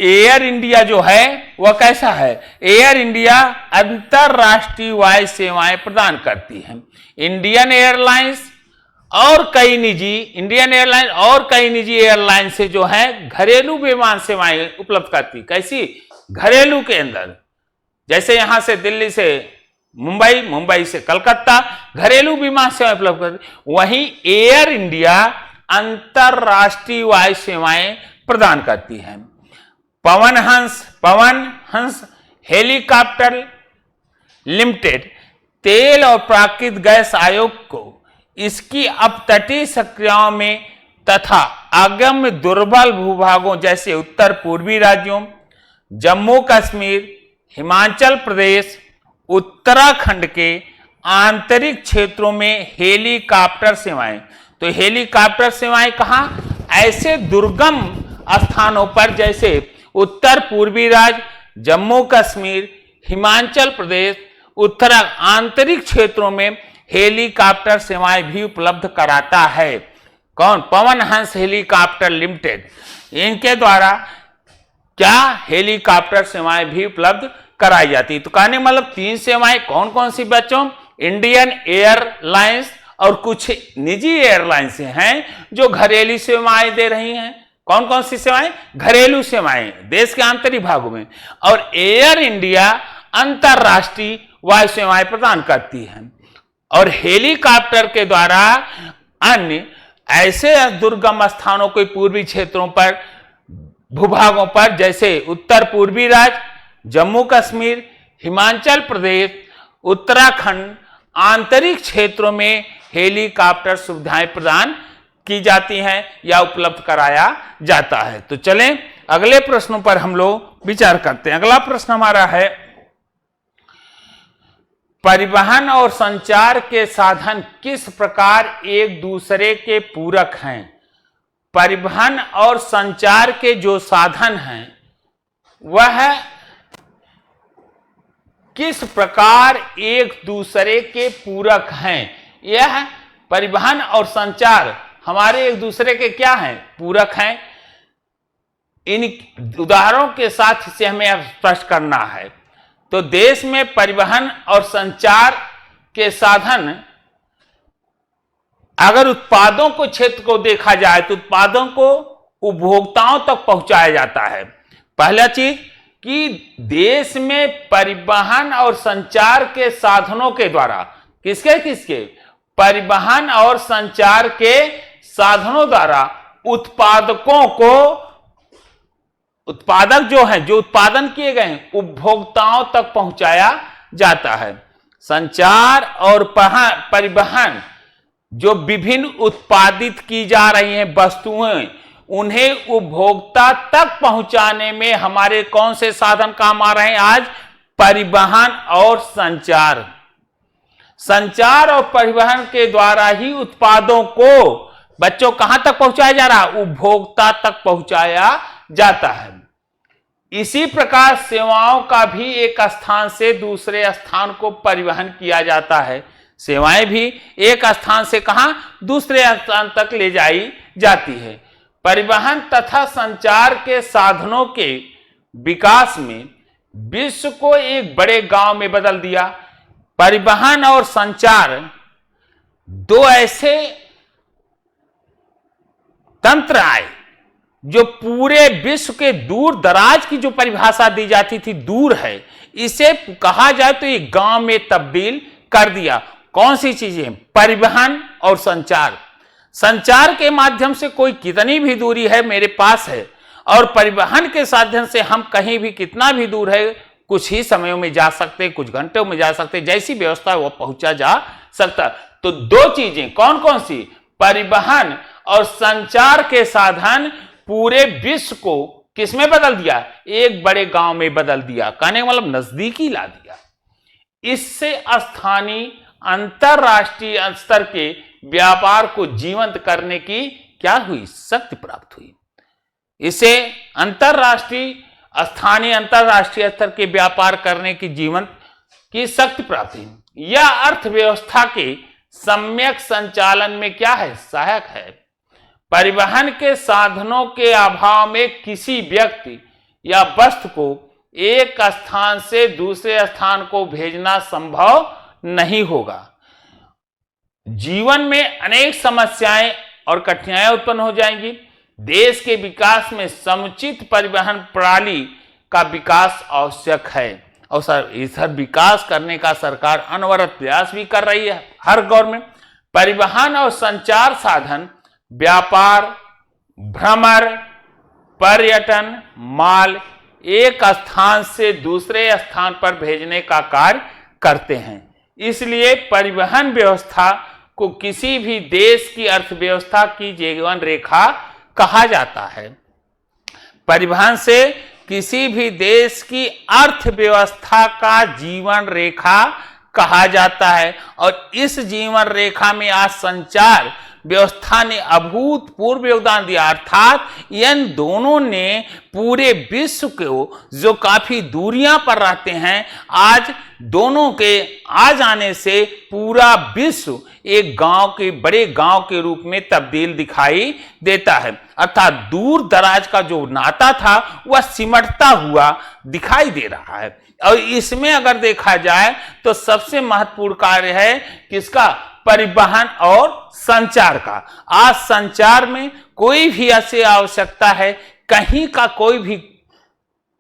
एयर इंडिया जो है वह कैसा है? एयर इंडिया अंतरराष्ट्रीय वायु सेवाएं प्रदान करती है। इंडियन एयरलाइंस और कई निजी एयरलाइन से जो है घरेलू विमान सेवाएं उपलब्ध करती। कैसी? घरेलू के अंदर, जैसे यहां से दिल्ली से मुंबई, मुंबई से कलकत्ता घरेलू विमान सेवाएं उपलब्ध करती है। वहीं एयर इंडिया अंतरराष्ट्रीय वायु सेवाएं प्रदान करती है। पवन हंस हेलीकॉप्टर लिमिटेड तेल और प्राकृतिक गैस आयोग को इसकी अपतटीय सक्रियाओं में तथा अगम्य दुर्बल भूभागों जैसे उत्तर पूर्वी राज्यों, जम्मू कश्मीर, हिमाचल प्रदेश, उत्तराखंड के आंतरिक क्षेत्रों में हेलीकॉप्टर सेवाएं। तो हेलीकॉप्टर सेवाएं कहां? ऐसे दुर्गम स्थानों पर जैसे उत्तर पूर्वी राज्य, जम्मू कश्मीर, हिमाचल प्रदेश, आंतरिक क्षेत्रों में हेलीकॉप्टर सेवाएं भी उपलब्ध कराता है। कौन? Pawan Hans helicopter limited. इनके द्वारा क्या हेलीकॉप्टर सेवाएं भी उपलब्ध कराई जाती है। तो कहने मतलब 3 सेवाएं कौन कौन सी बच्चों? इंडियन एयरलाइंस और कुछ निजी एयरलाइंस हैं जो घरेलू सेवाएं दे रही हैं। कौन कौन सी सेवाएं? घरेलू सेवाएं देश के आंतरिक भागों में, और एयर इंडिया अंतरराष्ट्रीय वायु सेवाएं प्रदान करती हैं। और हेलीकॉप्टर के द्वारा अन्य ऐसे दुर्गम स्थानों के पूर्वी क्षेत्रों पर, भूभागों पर जैसे उत्तर पूर्वी राज्य, जम्मू कश्मीर, हिमाचल प्रदेश, उत्तराखंड, आंतरिक क्षेत्रों में हेलीकॉप्टर सुविधाएं प्रदान की जाती हैं या उपलब्ध कराया जाता है। तो चलें अगले प्रश्नों पर हम लोग विचार करते हैं। अगला प्रश्न हमारा है, परिवहन और संचार के साधन किस प्रकार एक दूसरे के पूरक हैं? परिवहन और संचार के जो साधन हैं वह किस प्रकार एक दूसरे के पूरक हैं? यह परिवहन और संचार हमारे एक दूसरे के क्या हैं? पूरक हैं। इन उदाहरणों के साथ इसे हमें स्पष्ट करना है। तो देश में परिवहन और संचार के साधन, अगर उत्पादों को क्षेत्र को देखा जाए तो उत्पादों को उपभोक्ताओं तक पहुंचाया जाता है। पहला चीज कि देश में परिवहन और संचार के साधनों के द्वारा किसके परिवहन और संचार के साधनों द्वारा उत्पादकों को, उत्पादक जो है, जो उत्पादन किए गए हैं, उपभोक्ताओं तक पहुंचाया जाता है। संचार और परिवहन जो विभिन्न उत्पादित की जा रही हैं वस्तुएं, उन्हें उपभोक्ता तक पहुंचाने में हमारे कौन से साधन काम आ रहे हैं आज? परिवहन और संचार। संचार और परिवहन के द्वारा ही उत्पादों को बच्चों कहां तक पहुंचाया जा रहा है? उपभोक्ता तक पहुंचाया जाता है। इसी प्रकार सेवाओं का भी एक स्थान से दूसरे स्थान को परिवहन किया जाता है। सेवाएं भी एक स्थान से कहां? दूसरे स्थान तक ले जाई जाती है। परिवहन तथा संचार के साधनों के विकास में विश्व को एक बड़े गांव में बदल दिया। परिवहन और संचार दो ऐसे तंत्र आए जो पूरे विश्व के दूर दराज की जो परिभाषा दी जाती थी, दूर है, इसे कहा जाए तो एक गांव में तब्दील कर दिया। कौन सी चीजें? परिवहन और संचार। संचार के माध्यम से कोई कितनी भी दूरी है मेरे पास है, और परिवहन के साधन से हम कहीं भी कितना भी दूर है कुछ ही समयों में जा सकते, कुछ घंटों में जा सकते, जैसी व्यवस्था है वो पहुंचा जा सकता। तो दो चीजें कौन कौन सी? परिवहन और संचार के साधन पूरे विश्व को किसमें बदल दिया? एक बड़े गांव में बदल दिया। कहने का मतलब नजदीकी ला दिया। इससे स्थानीय अंतरराष्ट्रीय स्तर के व्यापार को जीवंत करने की क्या हुई? शक्ति प्राप्त हुई। इसे अंतरराष्ट्रीय, स्थानीय अंतरराष्ट्रीय स्तर के व्यापार करने की जीवंत की शक्ति प्राप्त हुई। यह अर्थव्यवस्था के सम्यक संचालन में क्या है? सहायक है। परिवहन के साधनों के अभाव में किसी व्यक्ति या वस्तु को एक स्थान से दूसरे स्थान को भेजना संभव नहीं होगा। जीवन में अनेक समस्याएं और कठिनाइयां उत्पन्न हो जाएंगी। देश के विकास में समुचित परिवहन प्रणाली का विकास आवश्यक है। और इधर विकास करने का सरकार अनवरत प्रयास भी कर रही है, हर गवर्नमेंट। परिवहन और संचार साधन व्यापार, भ्रमण, पर्यटन, माल एक स्थान से दूसरे स्थान पर भेजने का कार्य करते हैं। इसलिए परिवहन व्यवस्था को किसी भी देश की अर्थव्यवस्था की जीवन रेखा कहा जाता है। परिवहन से किसी भी देश की अर्थव्यवस्था का जीवन रेखा कहा जाता है और इस जीवन रेखा में आज संचार व्यवस्था ने अभूतपूर्व योगदान दिया, अर्थात इन दोनों ने पूरे विश्व को, जो काफी दूरियां पर रहते हैं, आज दोनों के आ जाने से पूरा विश्व एक गांव के, बड़े गांव के रूप में तब्दील दिखाई देता है। अर्थात दूर दराज का जो नाता था वह सिमटता हुआ दिखाई दे रहा है। और इसमें अगर देखा जाए तो सबसे महत्वपूर्ण कार्य है किसका? परिवहन और संचार का। आज संचार में कोई भी ऐसी आवश्यकता है, कहीं का कोई भी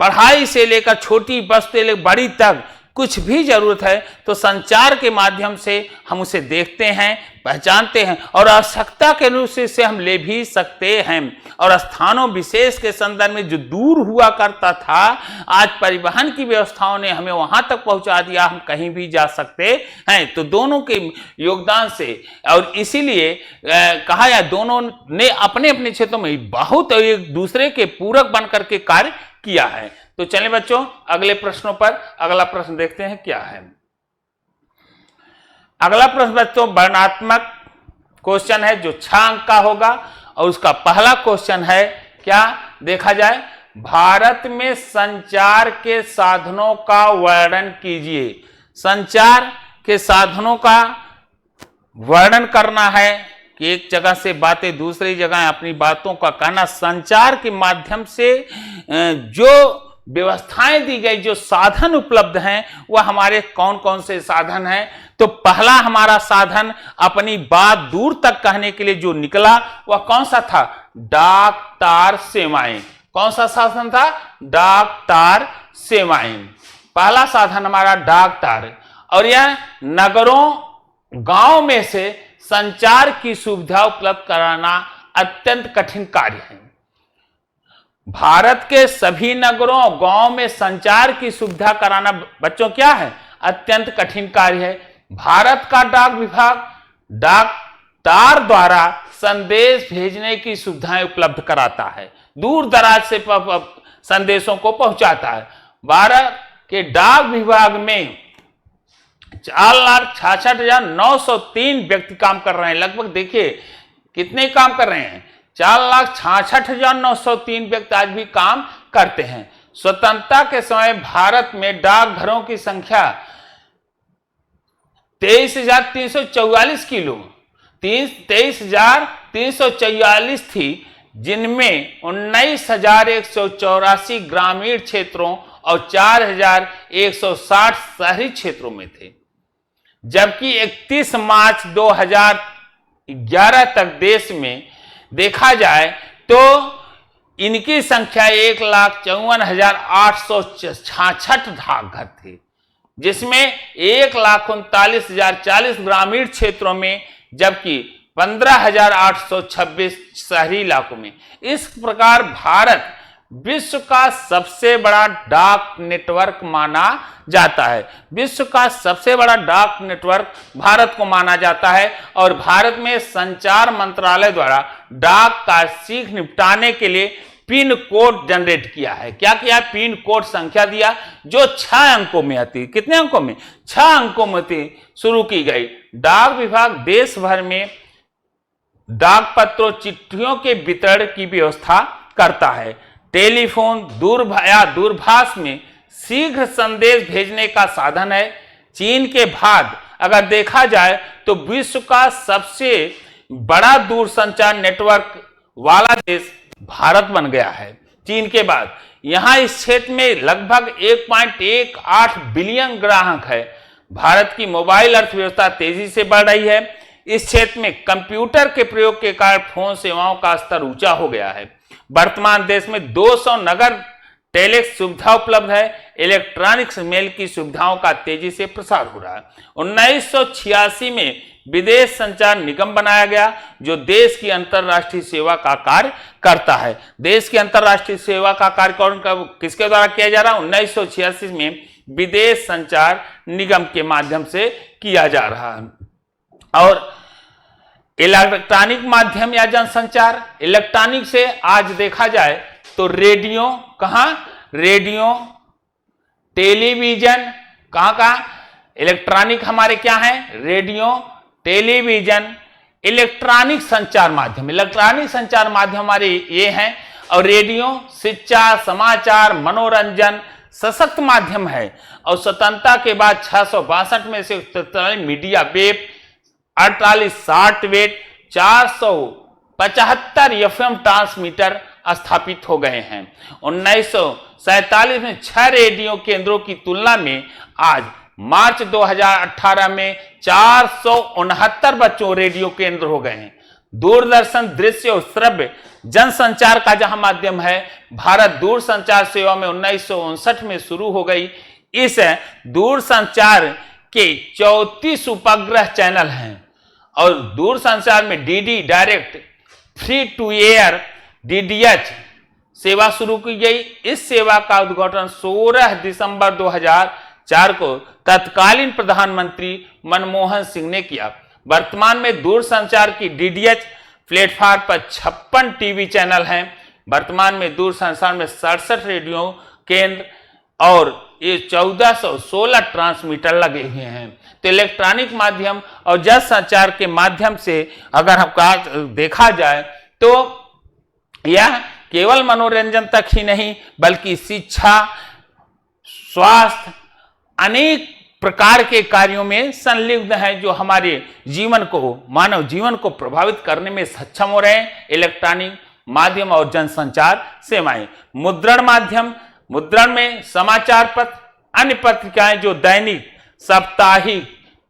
पढ़ाई से लेकर छोटी बस से लेकर बड़ी तक कुछ भी जरूरत है तो संचार के माध्यम से हम उसे देखते हैं, पहचानते हैं और आवश्यकता के अनुसार से हम ले भी सकते हैं। और स्थानों विशेष के संदर्भ में जो दूर हुआ करता था, आज परिवहन की व्यवस्थाओं ने हमें वहां तक पहुंचा दिया, हम कहीं भी जा सकते हैं। तो दोनों के योगदान से, और इसीलिए कहा या दोनों ने अपने अपने क्षेत्रों में बहुत एक दूसरे के पूरक बनकर के कार्य किया है। तो चलिए बच्चों अगले प्रश्नों पर, अगला प्रश्न देखते हैं क्या है। अगला प्रश्न बच्चों वर्णनात्मक क्वेश्चन है जो 6 अंक का होगा और उसका पहला क्वेश्चन है क्या, देखा जाए, भारत में संचार के साधनों का वर्णन कीजिए। संचार के साधनों का वर्णन करना है कि एक जगह से बातें दूसरी जगह अपनी बातों का कहना। संचार के माध्यम से जो व्यवस्थाएं दी गई, जो साधन उपलब्ध हैं, वह हमारे कौन कौन से साधन हैं। तो पहला हमारा साधन अपनी बात दूर तक कहने के लिए जो निकला वह कौन सा था? डाक तार सेवाएं। कौन सा साधन था? डाक तार सेवाएं। पहला साधन हमारा डाक तार। और यह नगरों गांव में से संचार की सुविधा उपलब्ध कराना अत्यंत कठिन कार्य है। भारत के सभी नगरों गांव में संचार की सुविधा कराना बच्चों क्या है? अत्यंत कठिन कार्य है। भारत का डाक विभाग डाक तार द्वारा संदेश भेजने की सुविधाएं उपलब्ध कराता है, दूर दराज से संदेशों को पहुंचाता है। भारत के डाक विभाग में 4,66,903 व्यक्ति काम कर रहे हैं। लगभग देखिए कितने काम कर रहे हैं, 4,66,903 व्यक्ति आज भी काम करते हैं। स्वतंत्रता के समय भारत में डाकघरों की संख्या 23,344 किलो 23,344 थी, जिनमें 19,184 ग्रामीण क्षेत्रों और 4,160 शहरी क्षेत्रों में थे। जबकि 31 मार्च 2011 तक देश में देखा जाए तो इनकी संख्या 1,54,866 डाकघर थे, जिसमें 1,39,040 ग्रामीण क्षेत्रों में, जबकि 15,826 शहरी इलाकों में। इस प्रकार भारत विश्व का सबसे बड़ा डाक नेटवर्क माना जाता है। विश्व का सबसे बड़ा डाक नेटवर्क भारत को माना जाता है और भारत में संचार मंत्रालय द्वारा डाक का सीख निपटाने के लिए पिन कोड जनरेट किया है। क्या किया? पिन कोड संख्या दिया जो 6 अंकों में आती। कितने अंकों में? 6 अंकों में शुरू की गई। डाक विभाग देश भर में डाक पत्रों चिट्ठियों के वितरण की व्यवस्था करता है। टेलीफोन दूरभाष में शीघ्र संदेश भेजने का साधन है। चीन के बाद अगर देखा जाए तो विश्व का सबसे बड़ा दूरसंचार नेटवर्क वाला देश भारत बन गया है चीन के बाद। यहां इस क्षेत्र में लगभग 1.18 बिलियन ग्राहक है। भारत की मोबाइल अर्थव्यवस्था तेजी से बढ़ रही है। इस क्षेत्र में कंप्यूटर के प्रयोग के कारण फोन सेवाओं का स्तर ऊंचा हो गया है। वर्तमान देश में 200 नगर टेलीक्स सुविधा उपलब्ध है। इलेक्ट्रॉनिक्स मेल की सुविधाओं का तेजी से प्रसार हो रहा है। 1986 में विदेश संचार निगम बनाया गया जो देश की अंतरराष्ट्रीय सेवा का कार्य करता है। देश की अंतरराष्ट्रीय सेवा का कार्य किसके द्वारा किया जा रहा है? 1986 में विदेश संचार निगम के माध्यम से किया जा रहा है। और इलेक्ट्रॉनिक माध्यम या जनसंचार, इलेक्ट्रॉनिक से आज देखा जाए तो रेडियो, कहां? रेडियो, टेलीविजन, कहां? इलेक्ट्रॉनिक हमारे क्या है? रेडियो, टेलीविजन, इलेक्ट्रॉनिक संचार माध्यम। इलेक्ट्रॉनिक संचार माध्यम हमारे ये हैं। और रेडियो शिक्षा, समाचार, मनोरंजन, सशक्त माध्यम है। और स्वतंत्रता के बाद 662 में से media web, 48 shortwave, 475 FM transmitter स्थापित हो गए हैं। 1947 में 6 रेडियो केंद्रों की तुलना में आज मार्च 2018 में 469 बच्चों रेडियो केंद्र हो गए हैं। दूरदर्शन दृश्य और श्रव्य जनसंचार का जहां माध्यम है, भारत दूरसंचार सेवा में 1959 में शुरू हो गई। इस दूरसंचार के 34 उपग्रह चैनल हैं और दूरसंचार में DD direct, free to air, DTH सेवा शुरू की गई। इस सेवा का उद्घाटन 16 दिसंबर 2004 को तत्कालीन प्रधानमंत्री मनमोहन सिंह ने किया। वर्तमान में दूरसंचार की डीडीएच प्लेटफॉर्म पर 56 टीवी चैनल हैं। वर्तमान में दूरसंचार में 67 रेडियो केंद्र और ये 1416 ट्रांसमीटर लगे हुए हैं। तो इलेक्ट्रॉनिक माध्यम और जनसंचार के माध्यम से अगर हम देखा जाए तो यह केवल मनोरंजन तक ही नहीं बल्कि शिक्षा, स्वास्थ्य, अनेक प्रकार के कार्यों में संलिग्न है जो हमारे जीवन को, मानव जीवन को प्रभावित करने में सक्षम हो रहे हैं। इलेक्ट्रॉनिक माध्यम और जनसंचार सेवाएं। मुद्रण माध्यम, मुद्रण में समाचार पत्र, अन्य पत्रिकाएं जो दैनिक, साप्ताहिक,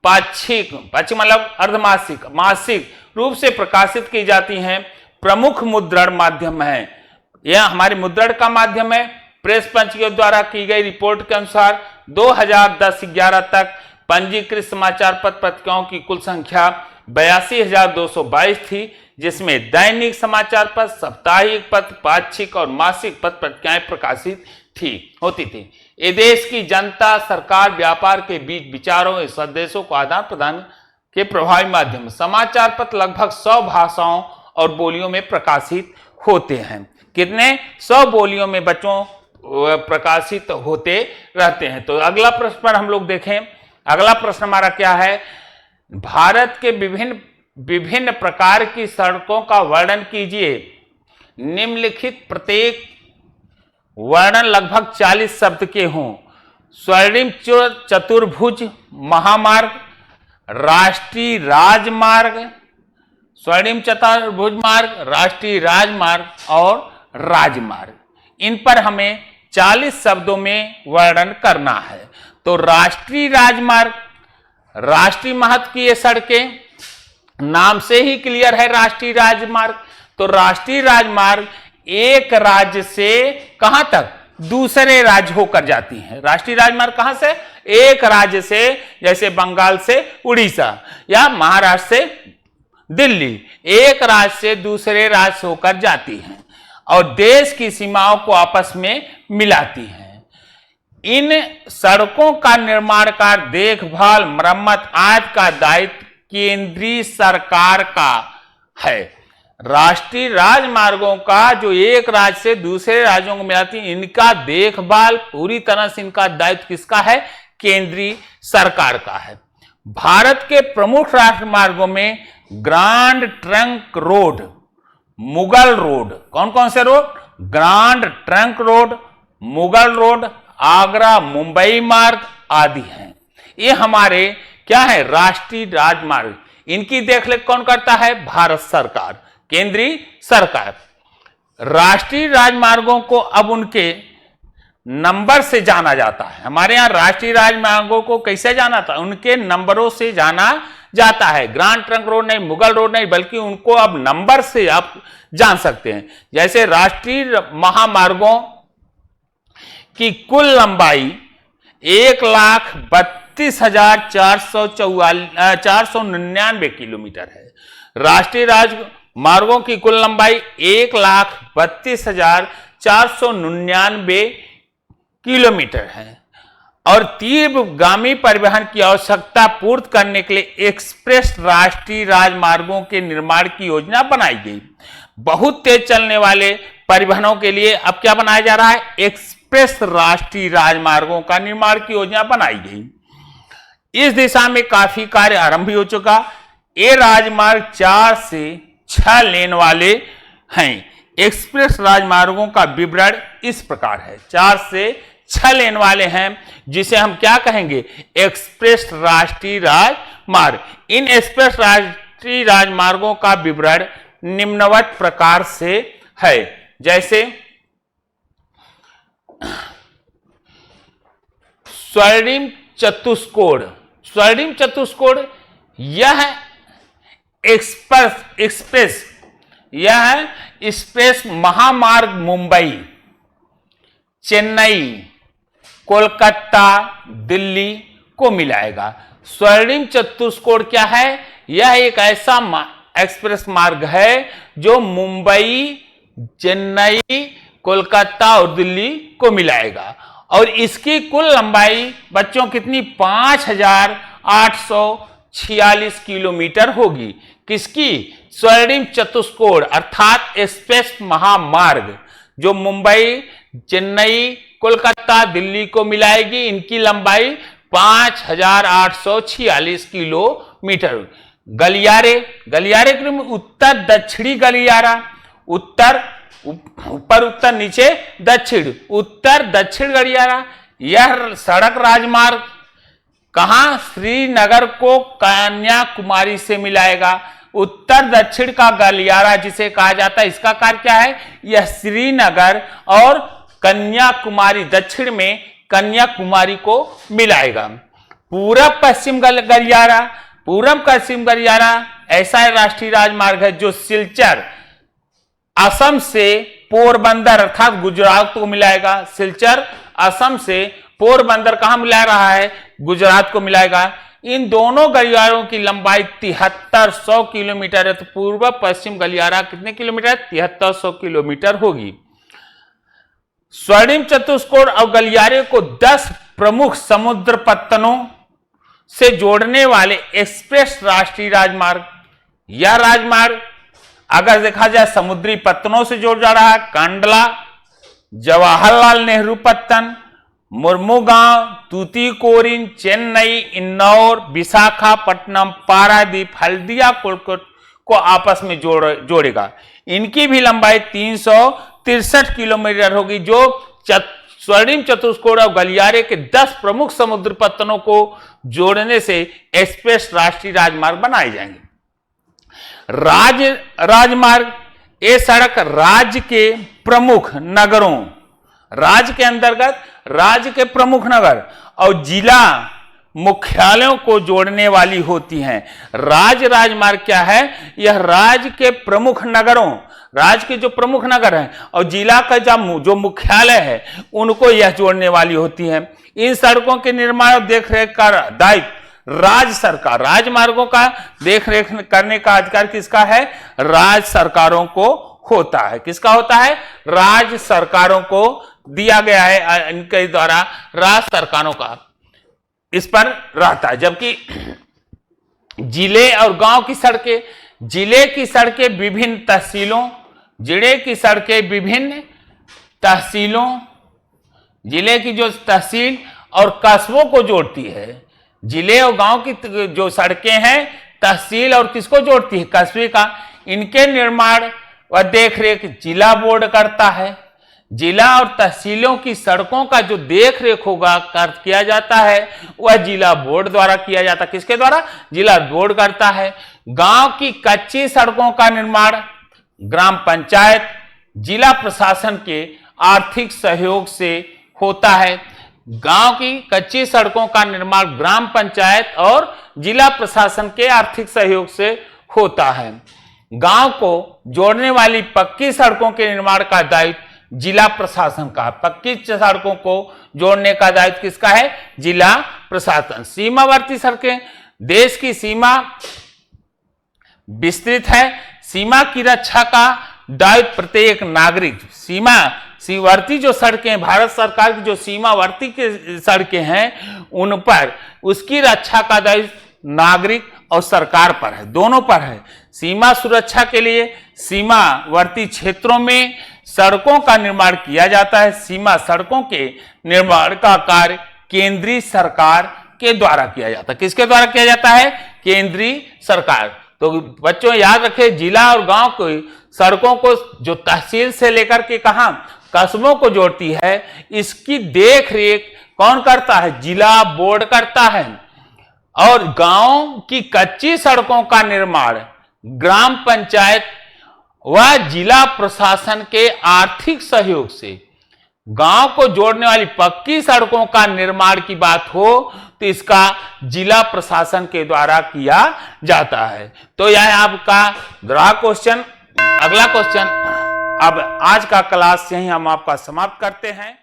पाक्षिक, मतलब अर्धमासिक, मासिक रूप से प्रकाशित की जाती हैं, प्रमुख मुद्रण माध्यम है। यह हमारे मुद्रण का माध्यम है। प्रेस पंच के द्वारा की गई रिपोर्ट के अनुसार 2010-11 तक पंजीकृत समाचार पत्र पत्रिकाओं की कुल संख्या 82,222 थी, जिसमें दैनिक समाचार पत्र, साप्ताहिक पत्र, पाक्षिक और मासिक पत्र पत्रिकाएं प्रकाशित होती थी। ये देश की जनता, सरकार, व्यापार के बीच विचारों और संदेशों को आदान प्रदान के प्रभावी माध्यम। समाचार पत्र लगभग 100 भाषाओं और बोलियों में प्रकाशित होते हैं। कितने? 100 बोलियों में बच्चों प्रकाशित होते रहते हैं। तो अगला प्रश्न पर हम लोग देखें। अगला प्रश्न हमारा क्या है? भारत के विभिन्न प्रकार की सड़कों का वर्णन कीजिए। निम्नलिखित प्रत्येक वर्णन लगभग 40 शब्द के हों। स्वर्णिम चतुर्भुज महामार्ग, राष्ट्रीय राजमार्ग, स्वर्णिम चतुर्भुज मार्ग, राष्ट्रीय राजमार्ग और राजमार्ग, इन पर हमें 40 शब्दों में वर्णन करना है। तो राष्ट्रीय राजमार्ग, राष्ट्रीय महत्व की ये सड़कें, नाम से ही क्लियर है राष्ट्रीय राजमार्ग। तो राष्ट्रीय राजमार्ग एक राज्य से कहां तक? दूसरे राज्य होकर जाती हैं। राष्ट्रीय राजमार्ग कहां से? एक राज्य से, जैसे बंगाल से उड़ीसा या महाराष्ट्र से दिल्ली, एक राज्य से दूसरे राज्य से होकर जाती हैं और देश की सीमाओं को आपस में मिलाती हैं। इन सड़कों का निर्माण का देखभाल, मरम्मत आदि का दायित्व केंद्रीय सरकार का है। राष्ट्रीय राजमार्गों का जो एक राज्य से दूसरे राज्यों को मिलाती है, इनका देखभाल पूरी तरह से इनका दायित्व किसका है? केंद्रीय सरकार का है। भारत के प्रमुख राजमार्गों में grand trunk road, Mughal road, कौन कौन से road? Grand trunk road, Mughal road, Agra Mumbai मार्ग आदि हैं। ये हमारे क्या है? राष्ट्रीय राजमार्ग। इनकी देखरेख कौन करता है? भारत सरकार, केंद्रीय सरकार। राष्ट्रीय राजमार्गों को अब उनके नंबर से जाना जाता है। हमारे यहां राष्ट्रीय राजमार्गों को कैसे जाना था? उनके नंबरों से जाना जाता है। ग्रांड ट्रंक रोड नहीं, मुगल रोड नहीं, बल्कि उनको अब नंबर से आप जान सकते हैं। जैसे राष्ट्रीय महामार्गों की कुल लंबाई 1,32,499 किलोमीटर है। राष्ट्रीय राजमार्गों की कुल लंबाई 1,32,499 किलोमीटर है और तीव्रगामी परिवहन की आवश्यकता पूर्ति करने के लिए एक्सप्रेस राष्ट्रीय राजमार्गों के निर्माण की योजना बनाई गई। बहुत तेज चलने वाले परिवहनों के लिए अब क्या बनाया जा रहा है? एक्सप्रेस राष्ट्रीय राजमार्गों का निर्माण की योजना बनाई गई। इस दिशा में काफी कार्य आरंभ हो चुका। ये राजमार्ग 4 से 6 लेन वाले हैं। एक्सप्रेस राजमार्गों का विवरण इस प्रकार है। 4 से 6 लेन वाले हैं जिसे हम क्या कहेंगे? एक्सप्रेस राष्ट्रीय राजमार्ग। इन एक्सप्रेस राष्ट्रीय राजमार्गों का विवरण निम्नवत प्रकार से है। जैसे स्वर्णिम चतुष्कोण। स्वर्णिम चतुष्कोण यह एक्सप्रेस महामार्ग मुंबई, चेन्नई, कोलकाता, दिल्ली को मिलाएगा। स्वर्णिम चतुष्कोण क्या है? यह एक ऐसा एक्सप्रेस मार्ग है जो मुंबई, चेन्नई, कोलकाता और दिल्ली को मिलाएगा और इसकी कुल लंबाई बच्चों कितनी? 5,846 किलोमीटर होगी। किसकी? स्वर्णिम चतुष्कोण अर्थात एक्सप्रेस महामार्ग जो मुंबई, चेन्नई, कोलकाता, दिल्ली को मिलाएगी। इनकी लंबाई 5,846 किलोमीटर। गलियारे के उत्तर दक्षिणी गलियारा, उत्तर ऊपर, उत्तर नीचे दक्षिण, उत्तर दक्षिण गलियारा। यह सड़क राजमार्ग कहां? श्रीनगर को कन्याकुमारी से मिलाएगा। उत्तर दक्षिण का गलियारा जिसे कहा जाता है, इसका कार्य क्या है? यह श्रीनगर और कन्याकुमारी, दक्षिण में कन्याकुमारी को मिलाएगा। पूरब पश्चिम गलियारा, पूरब पश्चिम गलियारा ऐसा राष्ट्रीय राजमार्ग है जो सिलचर असम से पोरबंदर अर्थात गुजरात को मिलाएगा। सिलचर असम से पोरबंदर कहां मिला रहा है? गुजरात को मिलाएगा। इन दोनों गलियारों की लंबाई 7300 किलोमीटर है। तो पूर्व पश्चिम गलियारा कितने किलोमीटर? 7300 किलोमीटर होगी। स्वर्णिम चतुष्कोण और गलियारे को 10 प्रमुख समुद्र पत्तनों से जोड़ने वाले एक्सप्रेस राष्ट्रीय राजमार्ग। यह राजमार्ग अगर देखा जाए समुद्री पत्तनों से जोड़ जा रहा है। कांडला, जवाहरलाल नेहरू पत्तन, मुर्मुगांव, तूतीकोरिन, चेन्नई, इंदौर, विशाखापट्टनम, पारादीप, हल्दिया, कोलकाता को आपस में जोड़ेगा। इनकी भी लंबाई 363 किलोमीटर होगी जो स्वर्णिम चतुष्कोण और गलियारे के 10 प्रमुख समुद्र पत्तनों को जोड़ने से एक्सप्रेस राष्ट्रीय राजमार्ग बनाए जाएंगे। राजमार्ग ये सड़क राज्य के प्रमुख नगरों, राज्य के अंतर्गत राज्य के प्रमुख नगर और जिला मुख्यालयों को जोड़ने वाली होती हैं। राजमार्ग क्या है? यह राज्य के प्रमुख नगरों, राज्य के जो प्रमुख नगर हैं और जिला का जो मुख्यालय है उनको यह जोड़ने वाली होती है। इन सड़कों के निर्माण और देखरेख का दायित्व राज्य सरकार, राजमार्गों का देखरेख करने का अधिकार किसका है? राज्य सरकारों को होता है। किसका होता है? राज्य सरकारों को दिया गया है, इनके द्वारा राज्य सरकारों का इस पर रहता है। जबकि जिले और गांव की सड़कें, जिले की सड़कें विभिन्न तहसीलों, जिले की सड़कें विभिन्न तहसीलों, जिले की जो तहसील और कस्बों को जोड़ती है। जिले और गांव की जो सड़कें हैं तहसील और किसको जोड़ती है? कस्बे का। इनके निर्माण व देखरेख जिला बोर्ड करता है। जिला और तहसीलों की सड़कों का जो देखरेख होगा किया जाता है वह जिला बोर्ड द्वारा किया जाता है। किसके द्वारा? जिला बोर्ड करता है। गांव की कच्ची सड़कों का निर्माण ग्राम पंचायत, जिला प्रशासन के आर्थिक सहयोग से होता है। गांव की कच्ची सड़कों का निर्माण ग्राम पंचायत और जिला प्रशासन के आर्थिक सहयोग से होता है। गांव को जोड़ने वाली पक्की सड़कों के निर्माण का दायित्व जिला प्रशासन का। पक्की सड़कों को जोड़ने का दायित्व किसका है? जिला प्रशासन। सीमावर्ती सड़कें, देश की सीमा विस्तृत है, सीमा की रक्षा का दायित्व प्रत्येक नागरिक। सीमावर्ती जो सड़कें, भारत सरकार की जो सीमावर्ती के सड़कें हैं उन पर उसकी रक्षा का दायित्व नागरिक और सरकार पर है, दोनों पर है। सीमा सुरक्षा के लिए सीमावर्ती क्षेत्रों में सड़कों का निर्माण किया जाता है। सीमा सड़कों के निर्माण का कार्य केंद्रीय सरकार के द्वारा किया जाता है। किसके द्वारा किया जाता है? केंद्रीय सरकार। तो बच्चों याद रखें, जिला और गांव को सड़कों को जो तहसील से लेकर के कहां कस्बों को जोड़ती है, इसकी देख रेख कौन करता है? जिला बोर्ड करता है। और गांव की कच्ची सड़कों का निर्माण ग्राम पंचायत व जिला प्रशासन के आर्थिक सहयोग से। गांव को जोड़ने वाली पक्की सड़कों का निर्माण की बात हो तो इसका जिला प्रशासन के द्वारा किया जाता है। तो यह आपका रहा क्वेश्चन। अगला क्वेश्चन। अब आज का क्लास यहीं हम आपका समाप्त करते हैं।